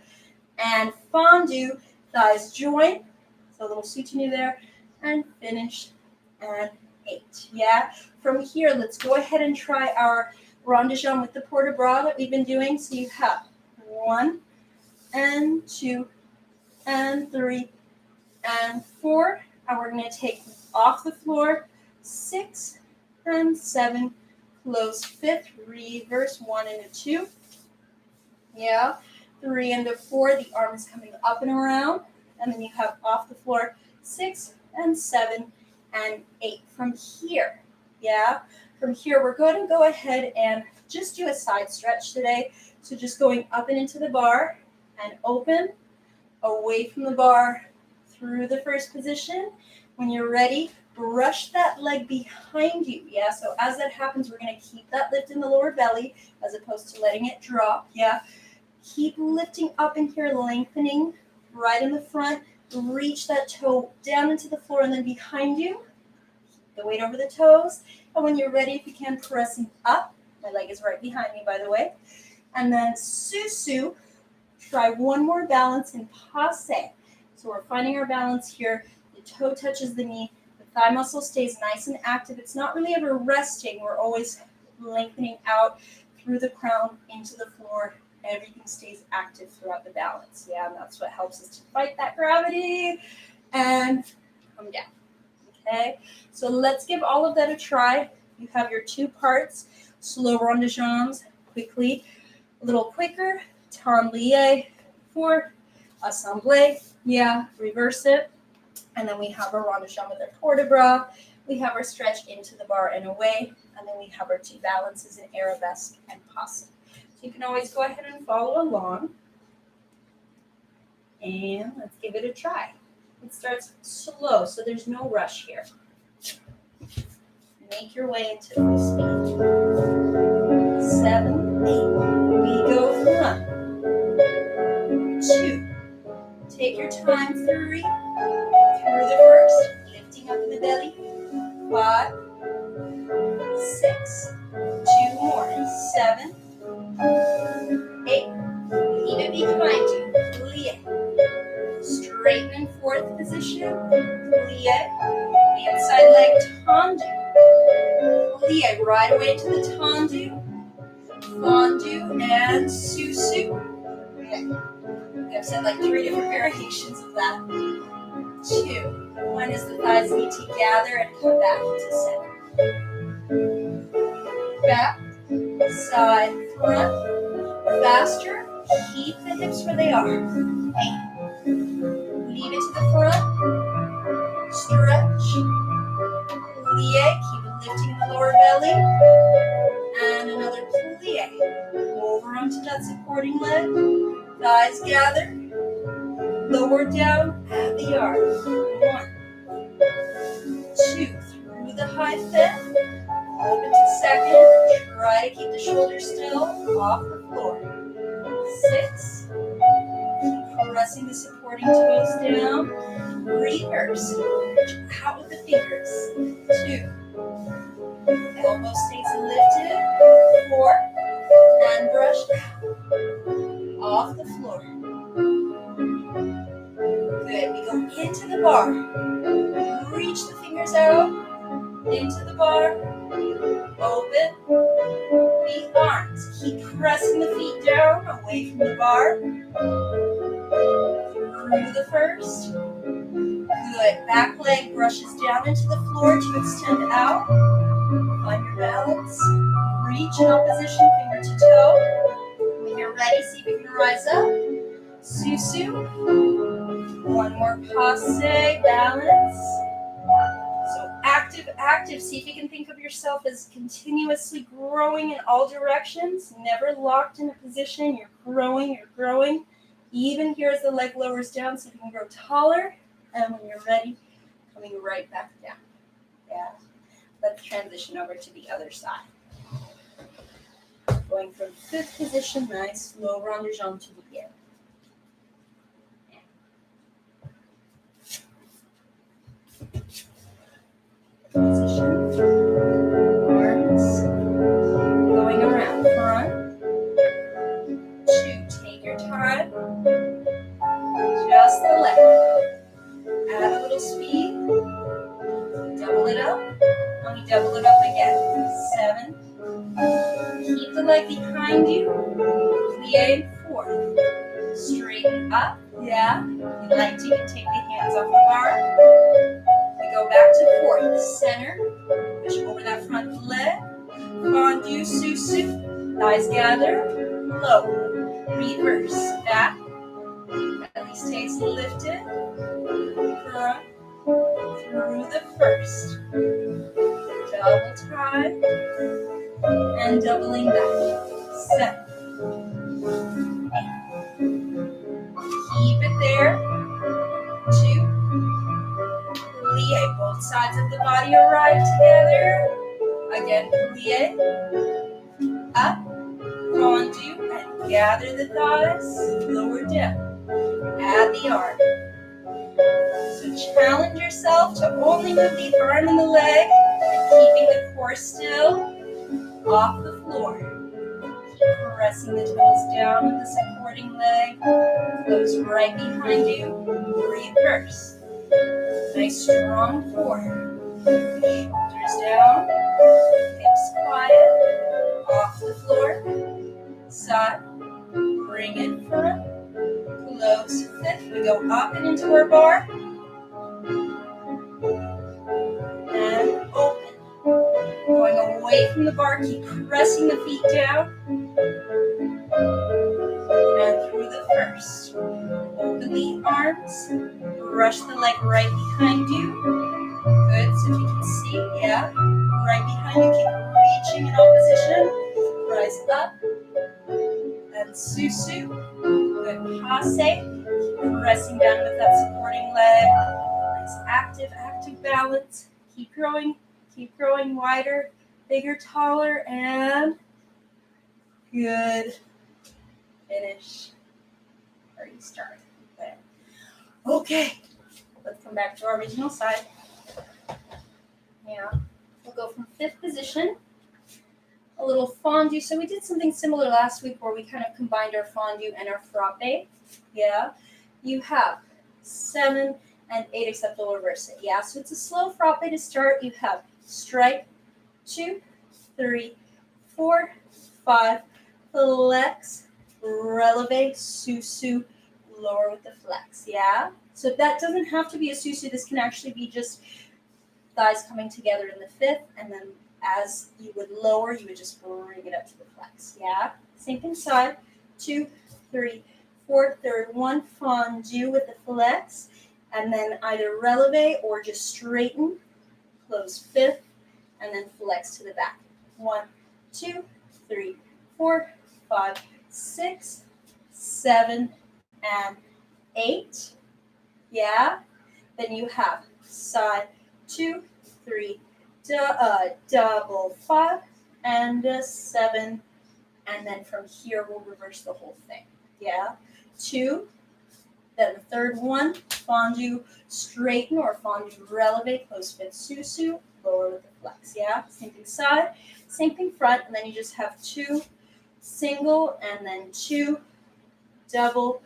and fondu. Thighs join. So a little soutenu there and finish and 8. Yeah. From here, let's go ahead and try our rond de jambe with the port de bras that we've been doing. So you have 1 and 2 and 3 and 4. And we're going to take off the floor 6 and 7. Close fifth, reverse 1 into 2. Yeah. 3 into 4. The arm is coming up and around. And then you have off the floor 6 and 7 and 8. From here, yeah. From here, we're going to go ahead and just do a side stretch today. So just going up and into the bar and open, away from the bar, through the first position. When you're ready, brush that leg behind you. Yeah, so as that happens, we're going to keep that lift in the lower belly as opposed to letting it drop. Yeah, keep lifting up in here, lengthening right in the front. Reach that toe down into the floor and then behind you. The weight over the toes. And when you're ready, if you can, pressing up. My leg is right behind me, by the way. And then susu. Try one more balance in passe. So we're finding our balance here. The toe touches the knee. The thigh muscle stays nice and active. It's not really ever resting. We're always lengthening out through the crown into the floor. Everything stays active throughout the balance. Yeah, and that's what helps us to fight that gravity and come down. Okay, so let's give all of that a try. You have your 2 parts, slow rond de jambes, quickly, a little quicker, tendu, 4, assemblée, yeah, reverse it, and then we have our rond de jambe with our port de bras, we have our stretch into the bar and away, and then we have our 2 balances in arabesque and passe. So you can always go ahead and follow along, and let's give it a try. It starts slow, so there's no rush here. Make your way into the speed. 7, 8. We go 1, 2. Take your time. 3. Through the first. Lifting up in the belly. 5, 6. 2 more. 7, 8. Leave it behind you. Plie. Straighten in 4th position. Plie. Inside leg tendu. Plie right away to the tendu. Fondu and susu. Okay. I've said like 3 different variations of that. 2. 1 is the thighs need to gather and come back into center. Back, side, front. Faster. Keep the hips where they are. 8. Leave it to the front. Stretch. Plie. Keep it lifted belly, and another plie. Over onto that supporting leg, thighs gather, lower down at the arm. 1, 2, through the high fifth, open to second, try to keep the shoulders still, off the floor. 6, keep pressing the supporting toes down, reverse, reach out with the fingers. 2, elbow stays lifted, 4, and brush off the floor. Good, we go into the bar, reach the fingers out, into the bar, open the arms, keep pressing the feet down, away from the bar, through the first, good, back leg brushes down into the floor to extend out, find your balance, reach in opposition, finger to toe, when you're ready, see if you can rise up, susu, one more passe, balance. So active, active. See if you can think of yourself as continuously growing in all directions, never locked in a position. You're growing, you're growing. Even here as the leg lowers down so you can grow taller. And when you're ready, coming right back down. Yeah. Let's transition over to the other side. Going from fifth position, nice, low round your jambes to the air. Position, arms, going around, front, 2, take your time, just the leg, add a little speed, double it up, and we double it up again, 7, keep the leg behind you, plie, 4, straighten up, yeah, if you like to, you can take the hands off the bar. We go back to 4th, center, push over that front leg, fondue, susu, thighs gather, low, reverse, back, belly stays lifted, front, through the first, double time, and doubling back, 7, 8, keep it there, 2, plie, both sides of the body arrive together. Again, plie, up, fondue, and gather the thighs, lower down, add the arm. So challenge yourself to only move the arm and the leg, and keeping the core still, off the floor. Keep pressing the toes down with the supporting leg, close right behind you, reverse. Nice strong core. Shoulders down, hips quiet, off the floor, side, bring it front, close fifth, we go up and into our bar, and open. Going away from the bar, keep pressing the feet down, and through the first. Open the arms, brush the leg right behind you. Good, so if you can see, yeah, right behind you, keep reaching in opposition. Rise up, and susu. Good, passe, keep pressing down with that supporting leg. Nice active, active balance. Keep growing wider, bigger, taller, and good. Finish. Or you start. Okay, let's come back to our original side. Yeah, we'll go from fifth position, a little fondue. So we did something similar last week where we kind of combined our fondue and our frappe. Yeah, you have 7 and 8 except we'll reverse it. Yeah, so it's a slow frappe to start. You have strike, 2, 3, 4, 5, flex, releve, susu, lower with the flex, yeah? So that doesn't have to be a susu. This can actually be just thighs coming together in the fifth, and then as you would lower, you would just bring it up to the flex, yeah? Same thing side, 2, 3, 4, third, 1, fondue with the flex, and then either releve or just straighten, close fifth, and then flex to the back. 1, 2, 3, 4, 5, 6, 7, and 8. Yeah. Then you have side 2, 3, double 5, and a 7. And then from here, we'll reverse the whole thing. Yeah. 2. Then the third one, fondue, straighten or fondue releve, close fit susu, lower with the flex. Yeah. Same thing side, same thing front, and then you just have 2 single and then 2 double.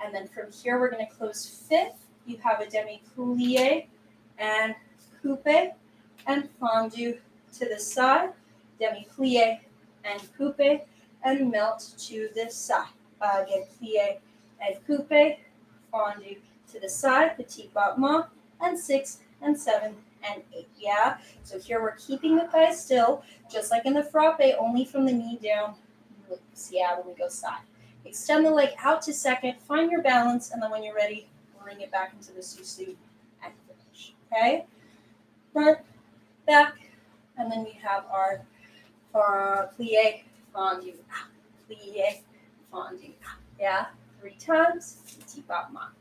And then from here, we're going to close fifth. You have a demi-plie and coupe and fondue to the side, demi-plie and coupe, and melt to the side. Again, plie and coupe, fondue to the side, petit battement, and 6 and 7 and 8. Yeah. So here we're keeping the thighs still, just like in the frappe, only from the knee down. Loops. Yeah, when we go side. Extend the leg out to second, find your balance, and then when you're ready, bring it back into the susu and finish. Okay? Front, back, and then we have our plie, fondue, plie, fondue. Yeah? 3 times, petit battement.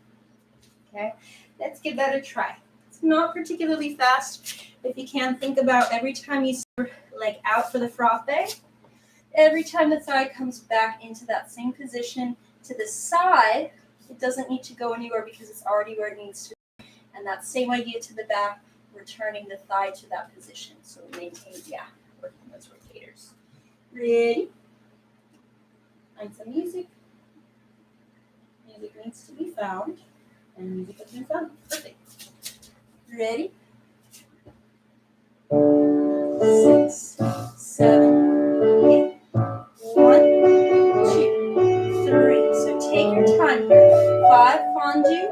Okay? Let's give that a try. It's not particularly fast. If you can, think about every time you see your leg out for the frappe, every time the thigh comes back into that same position to the side, it doesn't need to go anywhere because it's already where it needs to be. And that same idea to the back, returning the thigh to that position. So we maintain, working those rotators. Ready? Find some music. Music needs to be found. And music has been found. Perfect. Ready? 6, 7, 8. 1, 2, 3. So take your time here. 5, fondue.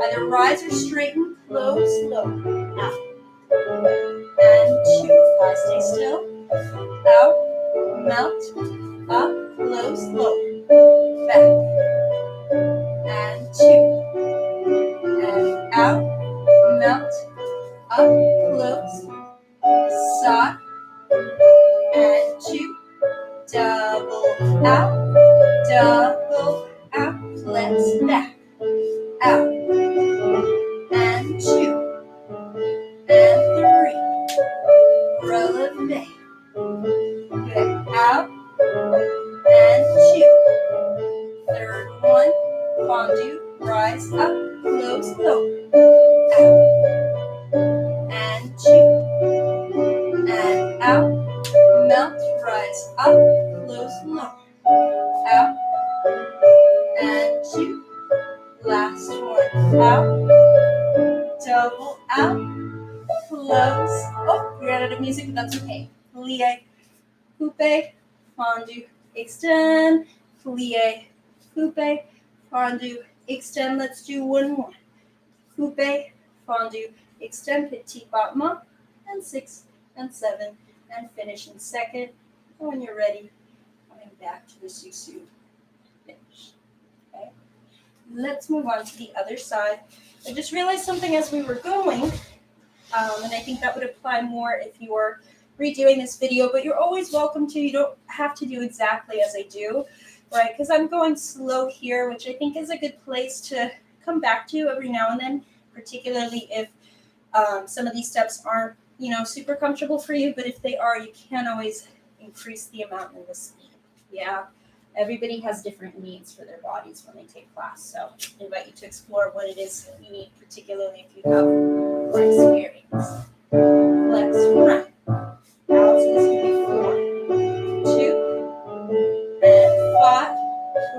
Either rise or straighten. Close, low. Out. And 2. 5, stay still. Out. Melt. Up. Close, low. Back. And 2. And out. Melt. Up. Close. Side. And 2. Double out, double out, flex back, out, and 2, and 3, releve, good, out, and 2, third one, fondue, rise up, close, low, out, and 2, and out, melt, rise up, close, low, out, and 2, last one, out, double out, close, oh, we ran out of music, but that's okay, plie, coupe, fondue, extend, plie, coupe, fondue, extend, let's do one more, coupe, fondue, extend, petit battement, and 6 and 7, and finish in second. And when you're ready, coming back to the susu finish. Okay. Let's move on to the other side. I just realized something as we were going, and I think that would apply more if you were redoing this video, but you're always welcome to. You don't have to do exactly as I do, right? Because I'm going slow here, which I think is a good place to come back to every now and then, particularly if some of these steps aren't super comfortable for you, but if they are, you can always increase the amount and the speed. Yeah, everybody has different needs for their bodies when they take class, so I invite you to explore what it is you need, particularly if you have more experience. Flex front, out, so this could be 4, 2, and 5,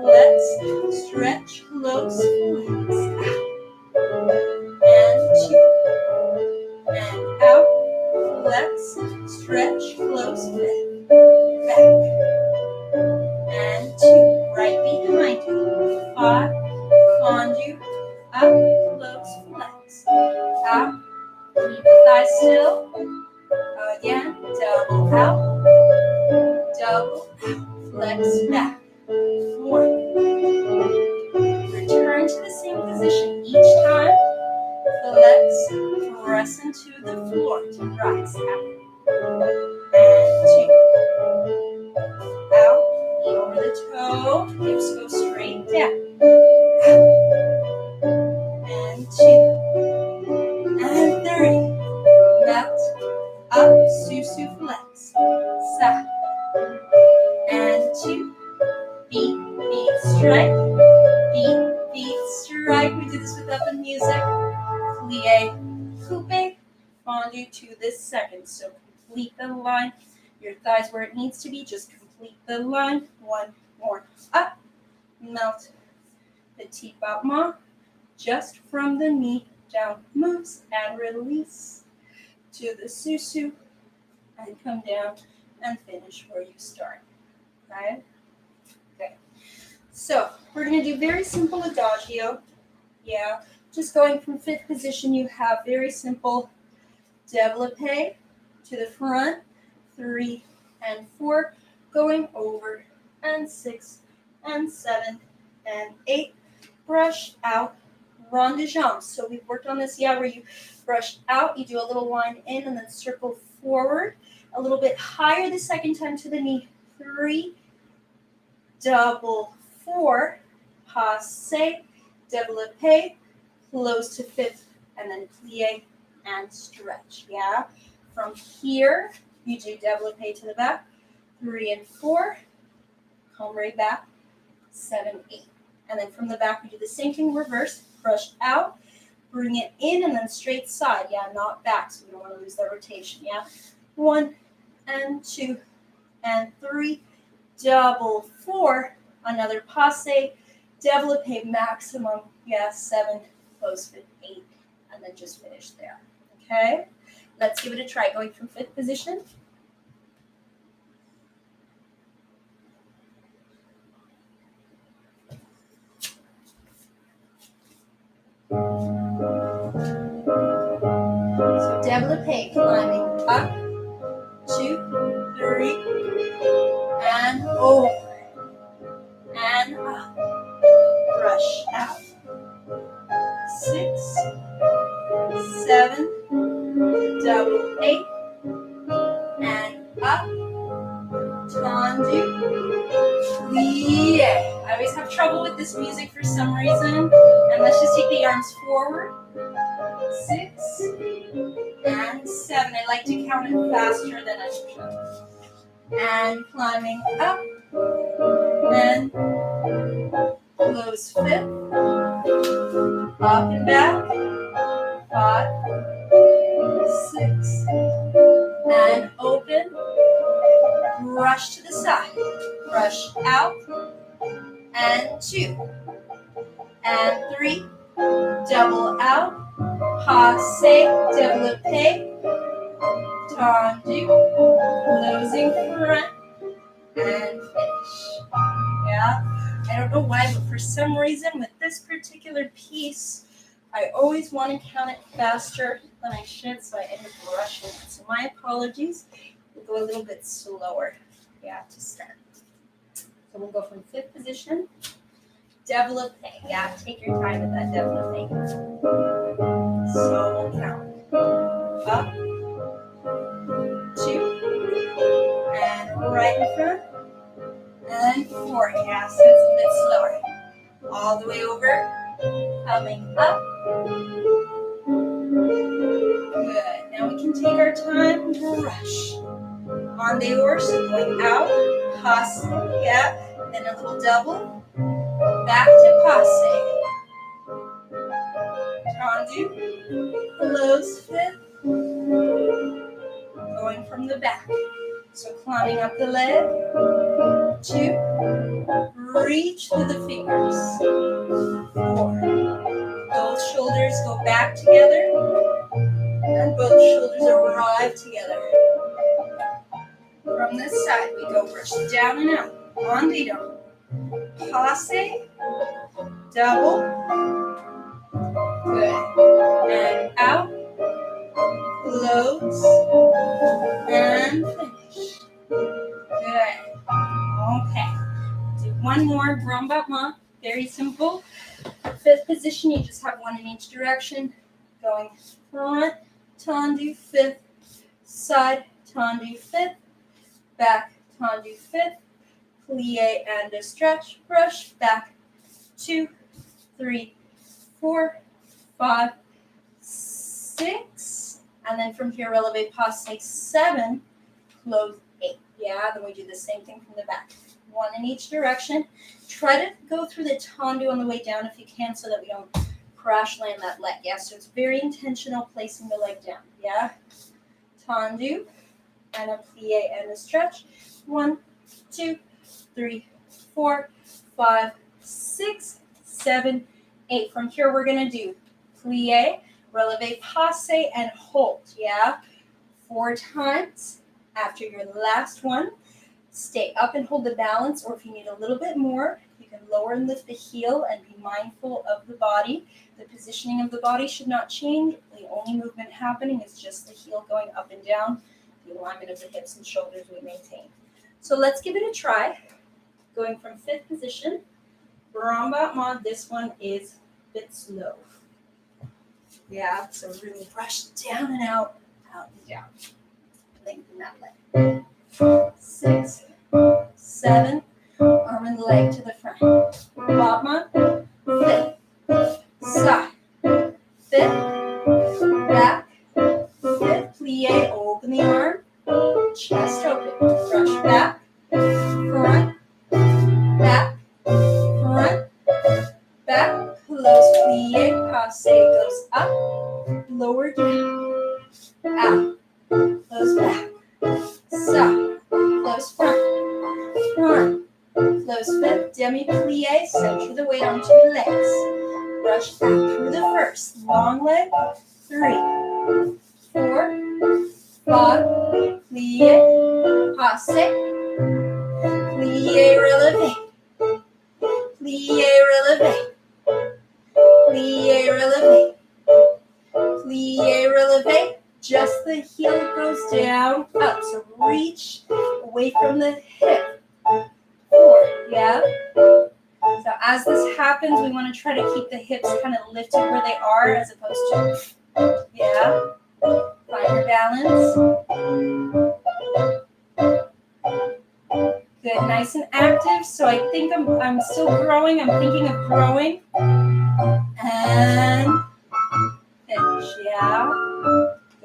flex, stretch, close, flex, out, and 2, and out, flex, stretch, close, back, and 2, right behind you, 5, fondue, up, close, flex, out, keep the thighs still, again, double out, flex back, 1, return to the same position each time, flex, press into the floor to rise, out, and 2, Hips go straight down. And 2. And 3. Melt. Up. Susu flex. Side. And 2. Beat, beat, strike. Beat, beat, strike. We do this without the music. Plie, coupe, fondu to the second. So complete the line. Your thighs where it needs to be. Just complete the line. One more. Up. Melt. Petit battement. Just from the knee down. Moves and release to the susu. And come down and finish where you start. Right? Okay. So we're going to do very simple adagio. Yeah. Just going from fifth position, you have very simple développé to the front, 3 and 4, going over, and 6 and 7 and 8, brush out, rond de jambes. So we've worked on this, where you brush out, you do a little line in and then circle forward, a little bit higher the second time to the knee, 3, double 4, passe, développé, close to fifth, and then plie and stretch, From here, you do développé to the back, 3 and 4, come right back, 7, 8. And then from the back, we do the same thing, reverse, brush out, bring it in, and then straight side, not back, so we don't want to lose that rotation, 1 and 2 and 3, double 4, another passe, développé maximum, 7, close fit 8, and then just finish there. Okay, let's give it a try. Going from fifth position. So développé, climbing up, 2, 3, and over, and up, brush out, 6, 7, double 8, and up, tendu, plie. I always have trouble with this music for some reason, and let's just take the arms forward, 6, and 7. I like to count it faster than I should. And climbing up, and close fifth, up and back, 5, 6, and open, brush to the side, brush out, and 2, and 3, double out, passe, développé, tendu, closing front, and finish. I don't know why, but for some reason with this particular piece, I always want to count it faster than I should, so I end up rushing it. So my apologies. We'll go a little bit slower, to start. So we'll go from fifth position, développé. Take your time with that développé. So we'll count up, 2, and right in front, and 4. So it's a bit slower. All the way over, coming up. Good. Now we can take our time and brush. En dehors, so going out, passe, then a little double, back to passe. Tendu, close fifth, going from the back. So climbing up the leg, 2, reach through the fingers, 4, both shoulders go back together, and both shoulders arrive together. From this side, we go brush down and out, en dedans, passe, double, good, and out, close, and finish. Good. Okay. Do one more grand battement. Very simple. Fifth position, you just have one in each direction. Going front, tendu, fifth, side, tendu, fifth, back, tendu, fifth, plie and a stretch, brush, back, 2, 3, 4, 5, 6, and then from here, releve, passe, 7, close, 8. Yeah, then we do the same thing from the back. 1 in each direction. Try to go through the tendu on the way down if you can so that we don't crash land that leg. Yeah, so it's very intentional placing the leg down. Yeah, tendu and a plie and a stretch. 1, 2, 3, 4, 5, 6, 7, 8. From here, we're going to do plie, releve, passe, and hold. Yeah, 4 times. After your last one, stay up and hold the balance, or if you need a little bit more, you can lower and lift the heel and be mindful of the body. The positioning of the body should not change. The only movement happening is just the heel going up and down. The alignment of the hips and shoulders we maintain. So let's give it a try. Going from 5th position, Bramba, this one is a bit slow. Yeah, so really brush down and out and down. Lengthen that leg. 6, 7, arm and leg to the front. Bottom, 5th, side, 5th, back, 5th, plie, open the arm, chest open, brush back, front, back, front, back, close, plie, passe, goes up, lower down, out, close back, side, close front, front, close 5th, demi-plie, center the weight onto the legs, brush back through the first, long leg, 3, 4, 5, plie, passe, plie, releve, plie, releve, plie, releve, plie, releve. Just the heel goes down, up. So reach away from the hip. 4, yeah? So as this happens, we want to try to keep the hips kind of lifted where they are as opposed to, yeah? Find your balance. Good, nice and active. So I think I'm still growing. I'm thinking of growing. And finish, yeah?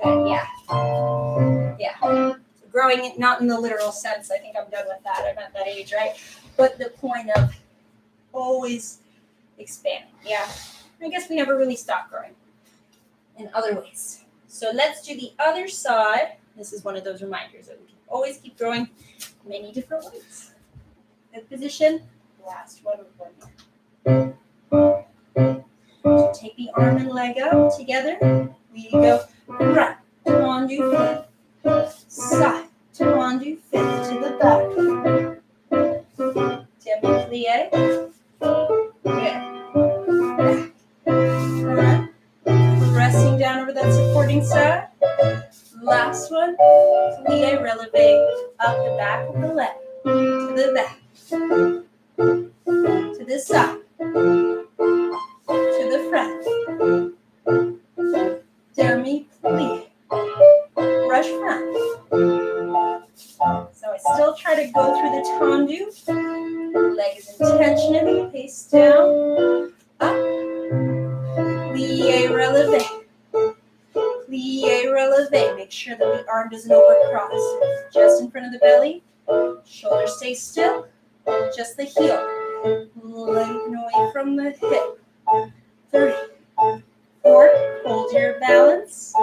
Good, yeah. Yeah. So growing, not in the literal sense. I think I'm done with that. I'm at that age, right? But the point of always expanding. Yeah. I guess we never really stop growing in other ways. So let's do the other side. This is one of those reminders that we can always keep growing many different ways. Good position. Last one before here. So take the arm and leg up together. We go right, tendu, 5th, side, tendu, 5th to the back. Demi-plie. Good. Back. Front. Pressing down over that supporting side. Last one. Plie, releve, up the back of the leg. To the back. To the side. To the front. Demi-plie. Brush front. So I still try to go through the tendu. Leg is intentionally paced down. Up. Plie, releve. Plie, releve. Make sure that the arm doesn't overcross. Just in front of the belly. Shoulder stays still. Just the heel. Lengthen away from the hip. 3, 4. Hold your balance.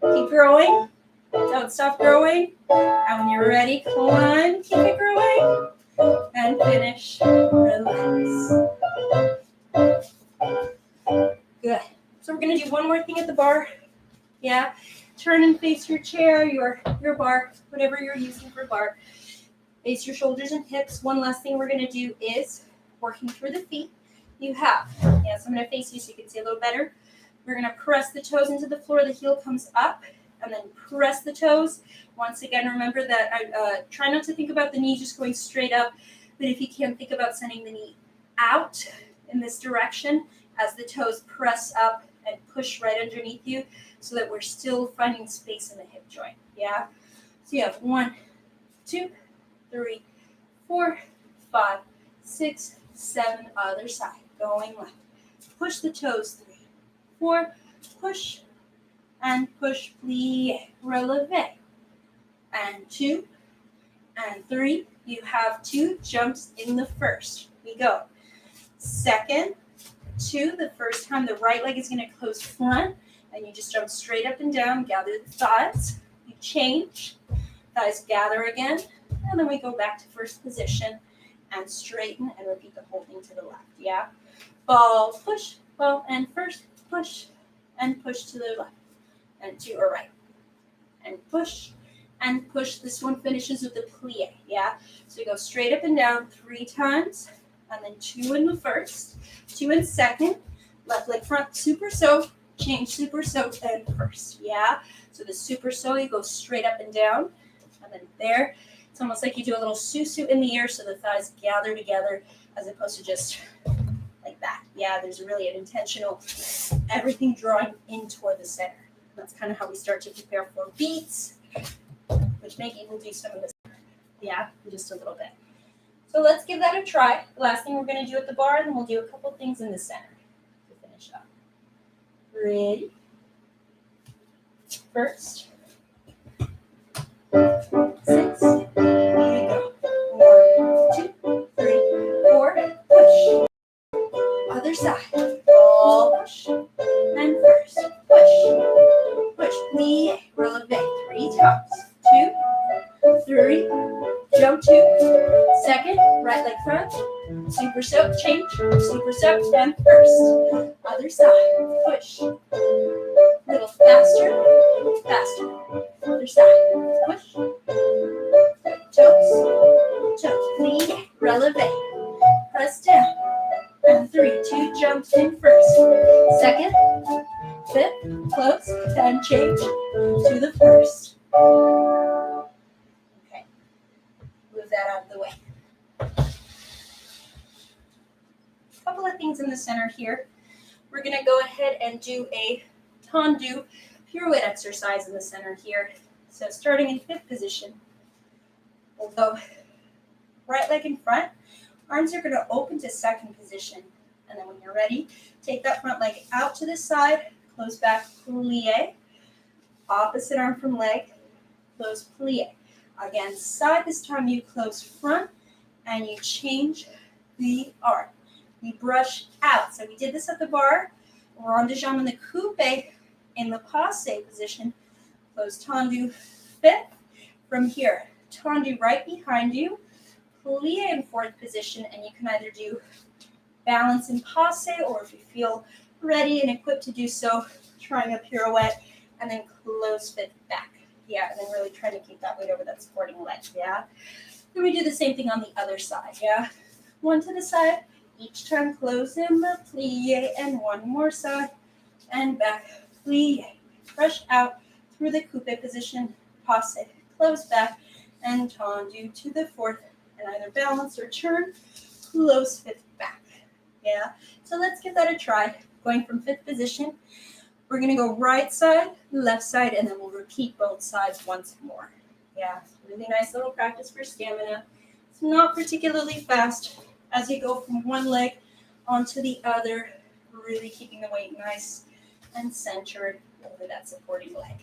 Keep growing. Don't stop growing. And when you're ready, climb. Keep it growing. And finish. Relax. Good. So we're going to do one more thing at the bar. Yeah. Turn and face your chair, your bar, whatever you're using for bar. Face your shoulders and hips. One last thing we're going to do is working through the feet. You have, yes, I'm going to face you so you can see a little better. We're going to press the toes into the floor. The heel comes up and then press the toes. Once again, remember that I try not to think about the knee just going straight up, but if you can, think about sending the knee out in this direction as the toes press up and push right underneath you so that we're still finding space in the hip joint. Yeah. So you have 1, 2, 3, 4, 5, 6, 7, other side, going left. Push the toes, 3, 4, push, and push, plie, releve, and 2, and 3. You have 2 jumps in the first. We go. Second, 2, the first time the right leg is going to close front, and you just jump straight up and down, gather the thighs. You change, thighs gather again, and then we go back to first position and straighten and repeat the whole thing to the left, yeah? Ball, push, ball, and first, push, and push to the left, and to or right, and push, and push. This one finishes with the plie, yeah? So you go straight up and down 3 times, and then 2 in the first, 2 in second, left leg front, super soak, change super soak, and first, yeah? So the super soak, you go straight up and down, and then there, it's almost like you do a little susu in the air so the thighs gather together as opposed to just like that. Yeah, there's really an intentional, everything drawing in toward the center. That's kind of how we start to prepare for beats, which maybe we'll do some of this, yeah, in just a little bit. So let's give that a try. The last thing we're going to do at the bar, and then we'll do a couple things in the center to finish up. Ready? First. 6. Here we go. 1, 2, 3, 4. Push. Other side. All push. And first. Push. Push. Plie. Releve. 3 times. 2, 3. Jump 2. Second. Right leg front. Super soak. Change. Super soak. And first. Other side. Push. Little faster. Faster. Other side. Push. Toes. Toes. Plie. Releve. Press down. And 3. 2 jumps in first. Second. Fifth. Close. And change to the first. Okay. Move that out of the way. A couple of things in the center here. We're going to go ahead and do a tendu pirouette exercise in the center here. So starting in 5th position, we'll go right leg in front. Arms are going to open to 2nd position. And then when you're ready, take that front leg out to the side, close back, plie. Opposite arm from leg, close, plie. Again, side, this time you close front, and you change the arm. We brush out. So we did this at the bar. Rond de jambe in the coupe in the passe position. Close tendu 5th. From here, tendu right behind you. Plie in 4th position, and you can either do balance in passe, or if you feel ready and equipped to do so, trying a pirouette, and then close 5th back. Yeah, and then really trying to keep that weight over that supporting leg, yeah? Then we do the same thing on the other side, yeah? 1 to the side, each time close in the plie, and 1 more side, and back, plie. Brush out through the coupe position, passe, close back, and tendu to the 4th, and either balance or turn, close 5th back, yeah? So let's give that a try. Going from 5th position, we're going to go right side, left side, and then we'll repeat both sides once more. Yeah, really nice little practice for stamina. It's not particularly fast as you go from one leg onto the other, really keeping the weight nice and centered over that supporting leg.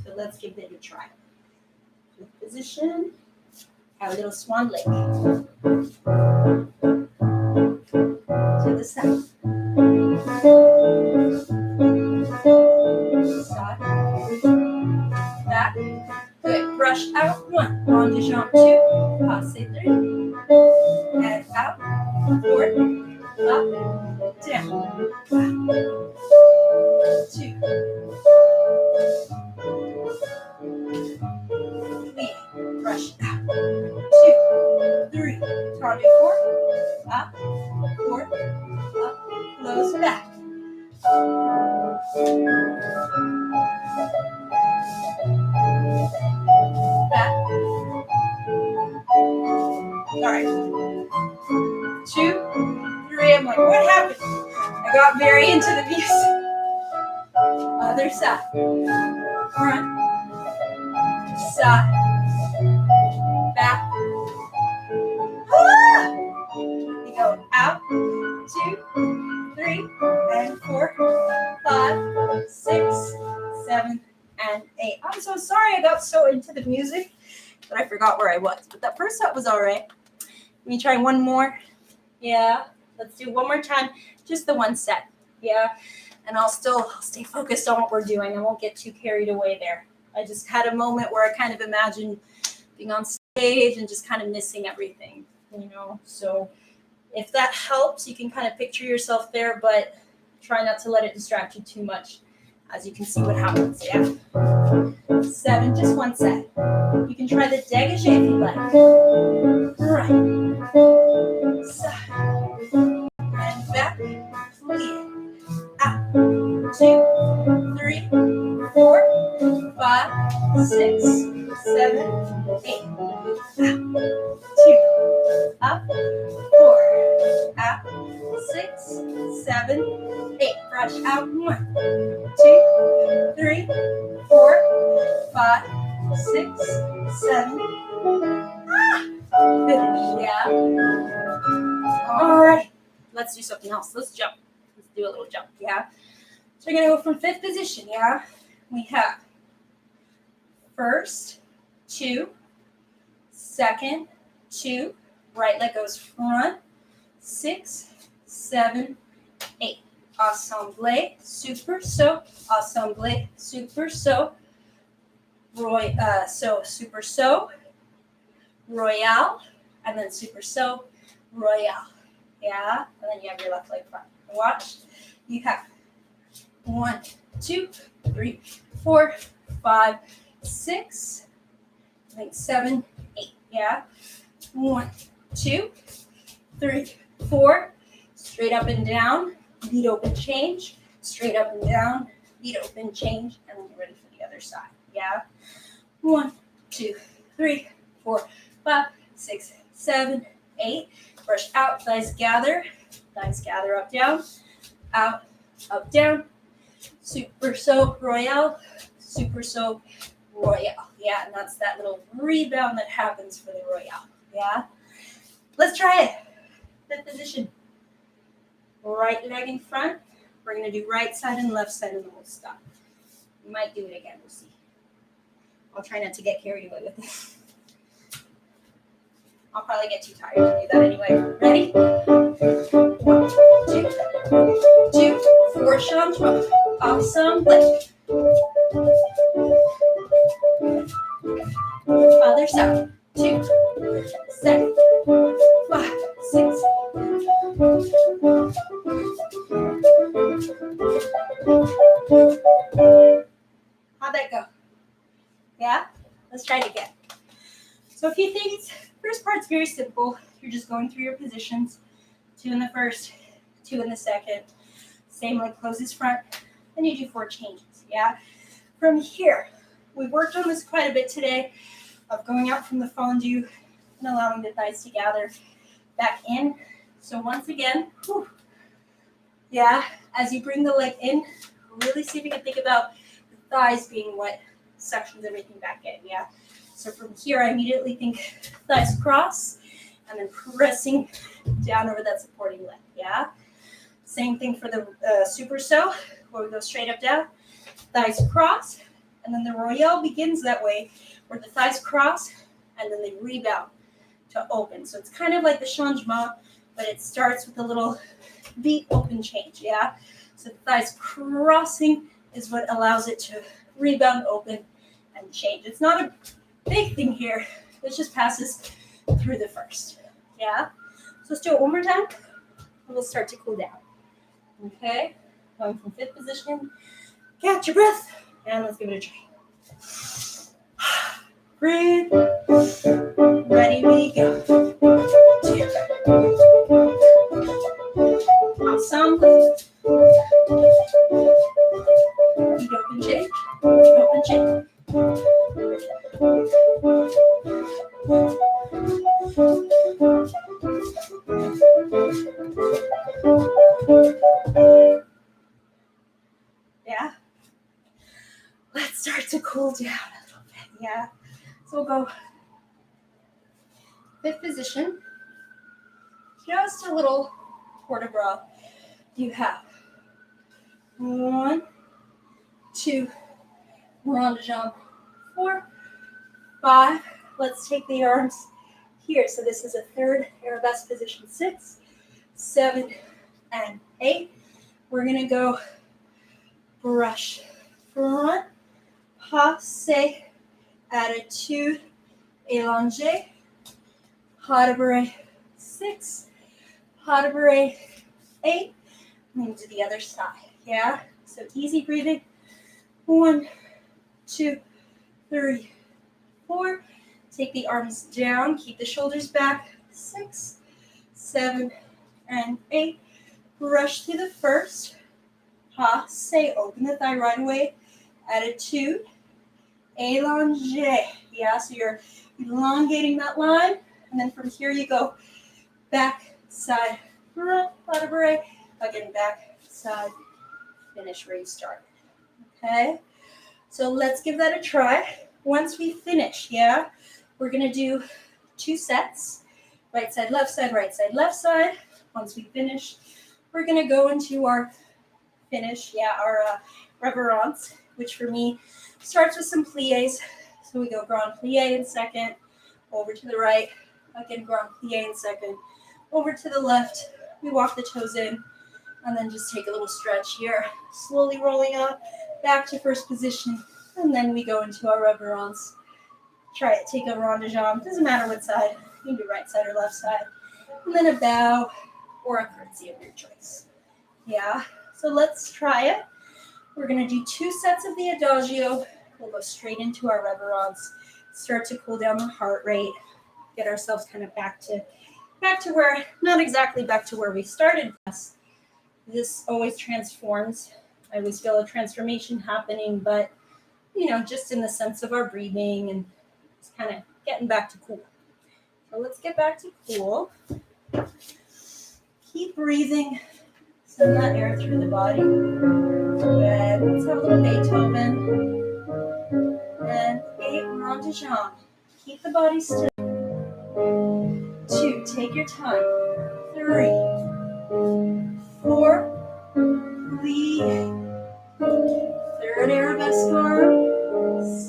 So let's give it a try. 5th position, have a little swan lake. To the side. Side. Back. Good. Brush out 1. Rond de jambe 2. Passe 3. And out. Forward. Up. Down. 2. 3. Brush out. 2. 3. Tendu 4. Up. 4. Up. Close back. Back. All right. 2, 3. I'm like, what happened? I got very into the music. Other side. Front. Side. Back. Ah! the music, but I forgot where I was. But that first set was all right. Let me try one more. Yeah, let's do one more time. Just the one set. Yeah, and I'll stay focused on what we're doing. I won't get too carried away there. I just had a moment where I kind of imagined being on stage and just kind of missing everything, you know. So if that helps, you can kind of picture yourself there, but try not to let it distract you too much, as you can see what happens. Yeah. 7, just one set. You can try the dégagé if you like. Right. Side. And back. Plie. Out. 2, 3, 4, 5, 6, 7, 8. Out. 2. Up. 4. Out. 6, 7, 8. Brush out. 1, 2, 3, 4, 5, 6, 7. Finish. Yeah. All right. Let's do something else. Let's jump. Let's do a little jump. Yeah. So we're gonna go from 5th position. Yeah. We have first, 2, second, 2. Right leg goes front. 6, 7, 8. Assemblée, super saut, assemblée, super saut, super saut, royale, and then super saut, royale. Yeah, and then you have your left leg front. Watch. You have 1, 2, 3, 4, 5, 6, I think 7, 8. Yeah. 1, 2, 3, 4. Straight up and down. Beat open change. Straight up and down. Beat open change. And then you're ready for the other side. Yeah. 1, 2, 3, 4, 5, 6, 7, 8. Brush out. Thighs gather. Thighs gather up, down. Out, up, down. Super saut royale. Super saut royale. Yeah, and that's that little rebound that happens for the royale. Yeah. Let's try it. 5th position. Right leg in front. We're going to do right side and left side, and then we'll stop. We might do it again. We'll see. I'll try not to get carried away with it. I'll probably get too tired to do that anyway. Ready? 1, 2, 2, 4 changement. Ensemble. Other side. 2, 7, 5, 6. How'd that go? Yeah? Let's try it again. So a few things. First part's very simple. You're just going through your positions. 2 in the first, 2 in the second. Same leg closes front. Then you do 4 changes. Yeah? From here, we worked on this quite a bit today of going out from the fondue and allowing the thighs to gather back in. So once again, yeah, as you bring the leg in, really see if you can think about the thighs being what sections everything back in, yeah? So from here, I immediately think thighs cross and then pressing down over that supporting leg, yeah? Same thing for the super saut, where we go straight up, down, thighs cross, and then the royale begins that way, where the thighs cross and then they rebound to open. So it's kind of like the changement, but it starts with a little beat open change, yeah? So the thighs crossing is what allows it to rebound, open, and change. It's not a big thing here. It just passes through the first, yeah? So let's do it one more time, and we'll start to cool down. Okay, going from 5th position. Catch your breath, and let's give it a try. Breathe. Ready, we go. 2. Ensemble. Beat open change. Beat open change. Yeah. Let's start to cool down a little bit. Yeah. So we'll go 5th position. Just a little port de bras. You have 1, 2, rond de jambe, 4, 5. Let's take the arms here. So this is a third arabesque position. 6, 7, and 8. We're going to go brush front, passe, attitude, élanger, pas de barre, 6, pas de barre, 8, and to the other side, yeah? So easy breathing, 1, 2, 3, 4, take the arms down, keep the shoulders back, 6, 7, and 8, brush through the first, passe, open the thigh right away, attitude, élanger, yeah, so you're elongating that line, and then from here you go back, side, front, pas de barre, again, back, side, finish where you started, okay? So let's give that a try. Once we finish, yeah, we're gonna do 2 sets, right side, left side, right side, left side. Once we finish, we're gonna go into our finish, yeah, our reverence, which for me starts with some pliés. So we go grand plié in second, over to the right, again, grand plié in second, over to the left, we walk the toes in, and then just take a little stretch here, slowly rolling up, back to first position, and then we go into our reverence. Try it, take a rond de jambe, doesn't matter what side, you can do right side or left side, and then a bow or a curtsy of your choice. Yeah, so let's try it. We're gonna do 2 sets of the adagio. We'll go straight into our reverence, start to cool down the heart rate, get ourselves kind of back to where, not exactly back to where we started. This always transforms. I always feel a transformation happening, but just in the sense of our breathing and just kind of getting back to cool. So let's get back to cool. Keep breathing. Send that air through the body. Good. Let's have a little Beethoven. And 8, rond de jambe. Keep the body still. 2, take your time. 3, 4, lead. Third arabesque arm.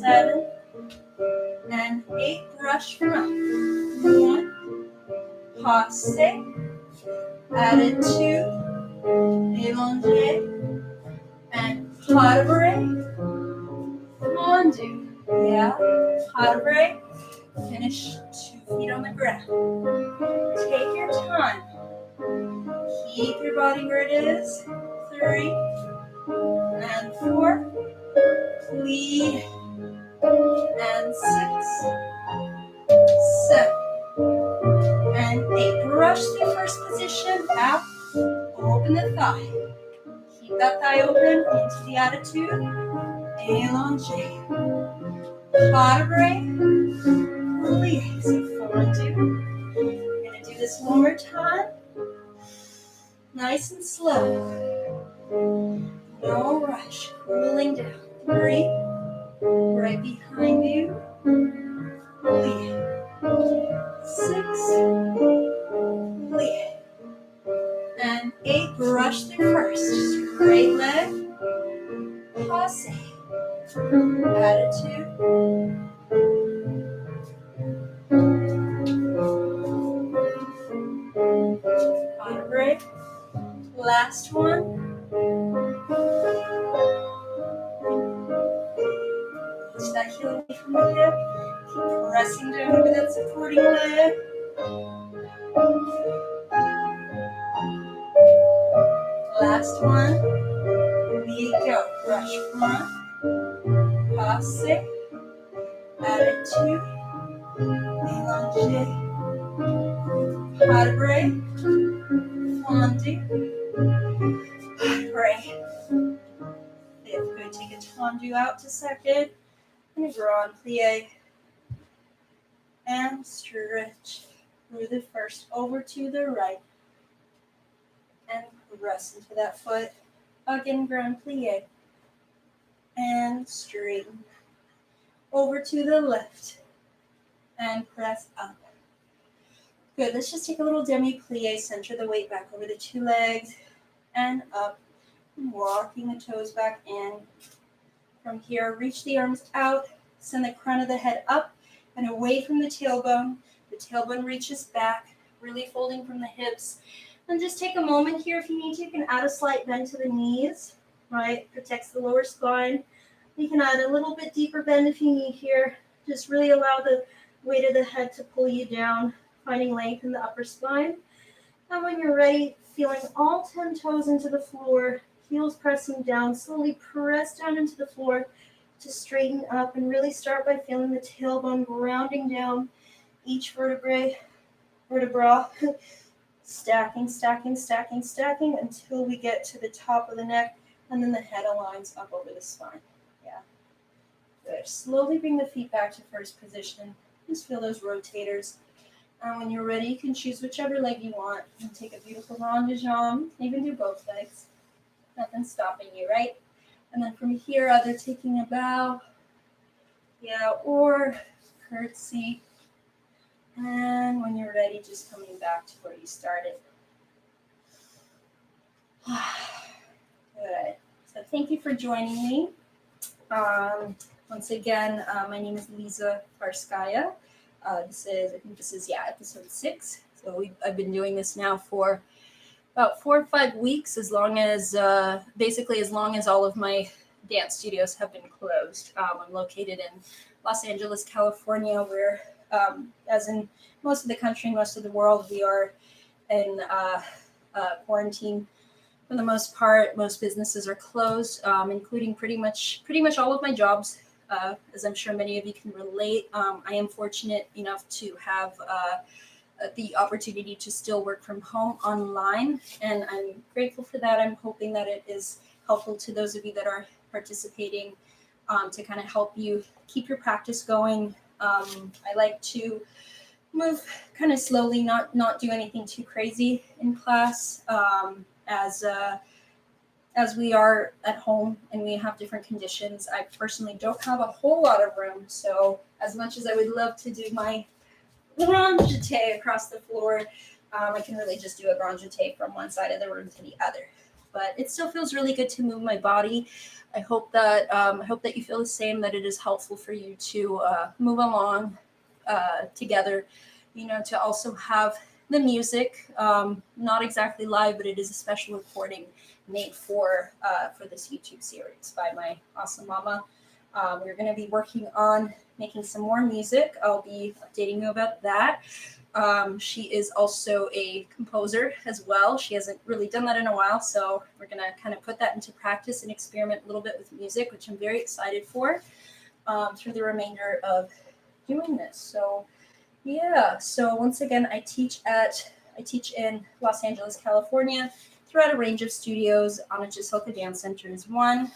7, and 8, brush front. 1, passe, attitude, élanger, and pas de barre, fondu. Yeah, pas de barre, finish 2 feet on the ground. Take your time. Keep your body where it is. 3, and 4, lead, and 6, 7, and 8. Brush the first position out. Open the thigh. Keep that thigh open into the attitude. Élanger. Pas de barre. Plié. So fondu. We're going to do this one more time. Nice and slow. No rush. Cooling down. 3. Right behind you. Plié. 6. Plié. And 8, brush through first. Straight leg. Passe. Attitude. Pas de barre. Last one. Push that heel away from the hip. Keep pressing down over that supporting leg. Last one. Here we go. Brush front. Passe. Attitude. Élanger. Pas de barre. Fondu. Pas de barre. If good, take a tendu out to second. And a grand plie. And stretch through the first over to the right. And press into that foot. Again, grand plie. And straighten. Over to the left. And press up. Good. Let's just take a little demi-plie. Center the weight back over the 2 legs. And up. Walking the toes back in. From here, reach the arms out. Send the crown of the head up. and away from the tailbone. The tailbone reaches back, really folding from the hips. And just take a moment here. If you need to, you can add a slight bend to the knees, right? Protects the lower spine. You can add a little bit deeper bend if you need here. Just really allow the weight of the head to pull you down, finding length in the upper spine. And when you're ready, feeling all 10 toes into the floor, heels pressing down, slowly press down into the floor to straighten up, and really start by feeling the tailbone rounding down each vertebra, stacking, stacking, stacking, stacking until we get to the top of the neck, and then the head aligns up over the spine. Yeah. Good. Slowly bring the feet back to first position. Just feel those rotators. And when you're ready, you can choose whichever leg you want. You can take a beautiful rond de jambe. You can do both legs. Nothing stopping you, right? And then from here, either taking a bow, yeah, or curtsy. And when you're ready, just coming back to where you started. Good. So thank you for joining me. Once again, my name is Lisa Farskaya. This is episode 6. So I've been doing this now for about 4 or 5 weeks, as long as all of my dance studios have been closed. I'm located in Los Angeles, California, where, as in most of the country, most of the world, we are in quarantine. For the most part, most businesses are closed, including pretty much all of my jobs. As I'm sure many of you can relate, I am fortunate enough to have the opportunity to still work from home online, and I'm grateful for that. I'm hoping that it is helpful to those of you that are participating, to kind of help you keep your practice going. I like to move kind of slowly, not do anything too crazy in class, as we are at home and we have different conditions. I personally don't have a whole lot of room, so as much as I would love to do my grand jeté across the floor, I can really just do a grand jeté from one side of the room to the other. But it still feels really good to move my body. I hope that you feel the same, that it is helpful for you to move along together. To also have the music, not exactly live, but it is a special recording made for this YouTube series by my awesome mama. We're going to be working on making some more music. I'll be updating you about that. She is also a composer as well. She hasn't really done that in a while, so we're going to kind of put that into practice and experiment a little bit with music, which I'm very excited for, through the remainder of doing this. So yeah, so once again, I teach in Los Angeles, California, throughout a range of studios. Anachisilka Dance Center is one.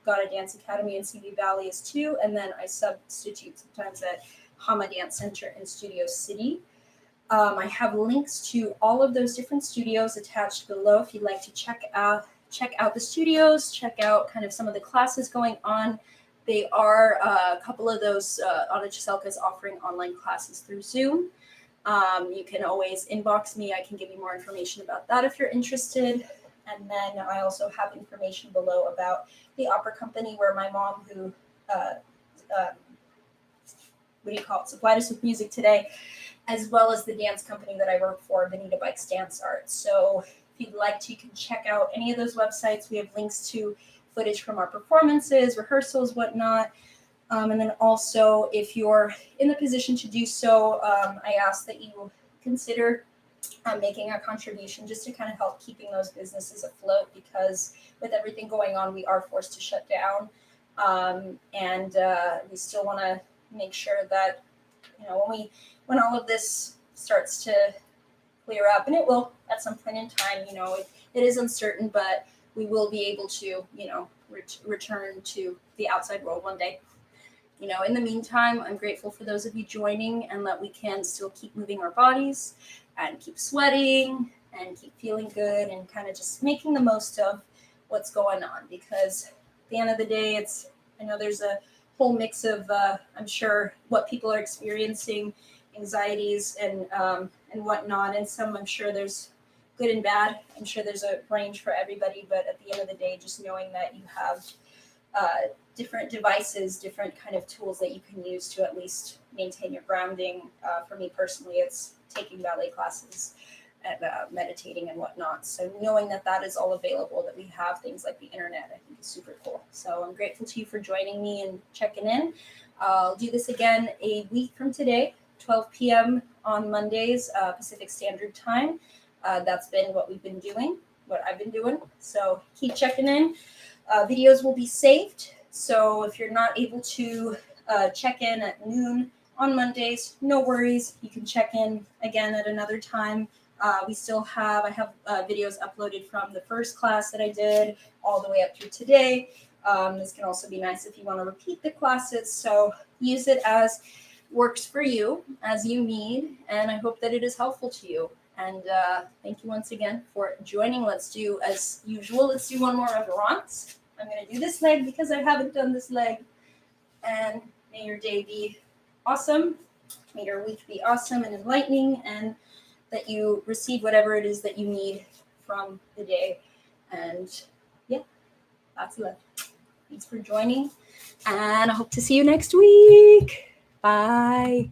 Got a dance academy in CV Valley is 2, and then I substitute sometimes at Hama Dance Center in Studio City. I have links to all of those different studios attached below if you'd like to check out the studios, check out kind of some of the classes going on. They are a couple of those. Anachisilka is offering online classes through Zoom. You can always inbox me. I can give you more information about that if you're interested. And then I also have information below about the opera company where my mom, who supplied us with music today, as well as the dance company that I work for, Benita Bikes DanceArt. So if you'd like to, you can check out any of those websites. We have links to footage from our performances, rehearsals, whatnot. And then also, if you're in the position to do so, I ask that you consider making a contribution just to kind of help keeping those businesses afloat, because with everything going on, we are forced to shut down. And we still want to make sure that, when all of this starts to clear up, and it will at some point in time, it is uncertain, but we will be able to, return to the outside world one day. In the meantime, I'm grateful for those of you joining, and that we can still keep moving our bodies and keep sweating and keep feeling good and kind of just making the most of what's going on, because at the end of the day, I know there's a whole mix of, I'm sure, what people are experiencing, anxieties and whatnot, and some, I'm sure there's good and bad. I'm sure there's a range for everybody, but at the end of the day, just knowing that you have different devices, different kind of tools that you can use to at least maintain your grounding. For me personally, it's taking ballet classes and meditating and whatnot. So knowing that that is all available, that we have things like the internet, I think is super cool. So I'm grateful to you for joining me and checking in. I'll do this again a week from today, 12 p.m. on Mondays, Pacific Standard Time. That's been what we've been doing, what I've been doing. So keep checking in. Videos will be saved. So if you're not able to check in at noon on Mondays, no worries. You can check in again at another time. I have videos uploaded from the first class that I did all the way up through today. This can also be nice if you want to repeat the classes. So use it as works for you, as you need. And I hope that it is helpful to you. And thank you once again for joining. Let's do, as usual, let's do one more reverence. I'm going to do this leg because I haven't done this leg. And may your day be awesome. May your week be awesome and enlightening, and that you receive whatever it is that you need from the day. And yeah, that's it. Thanks for joining. And I hope to see you next week. Bye.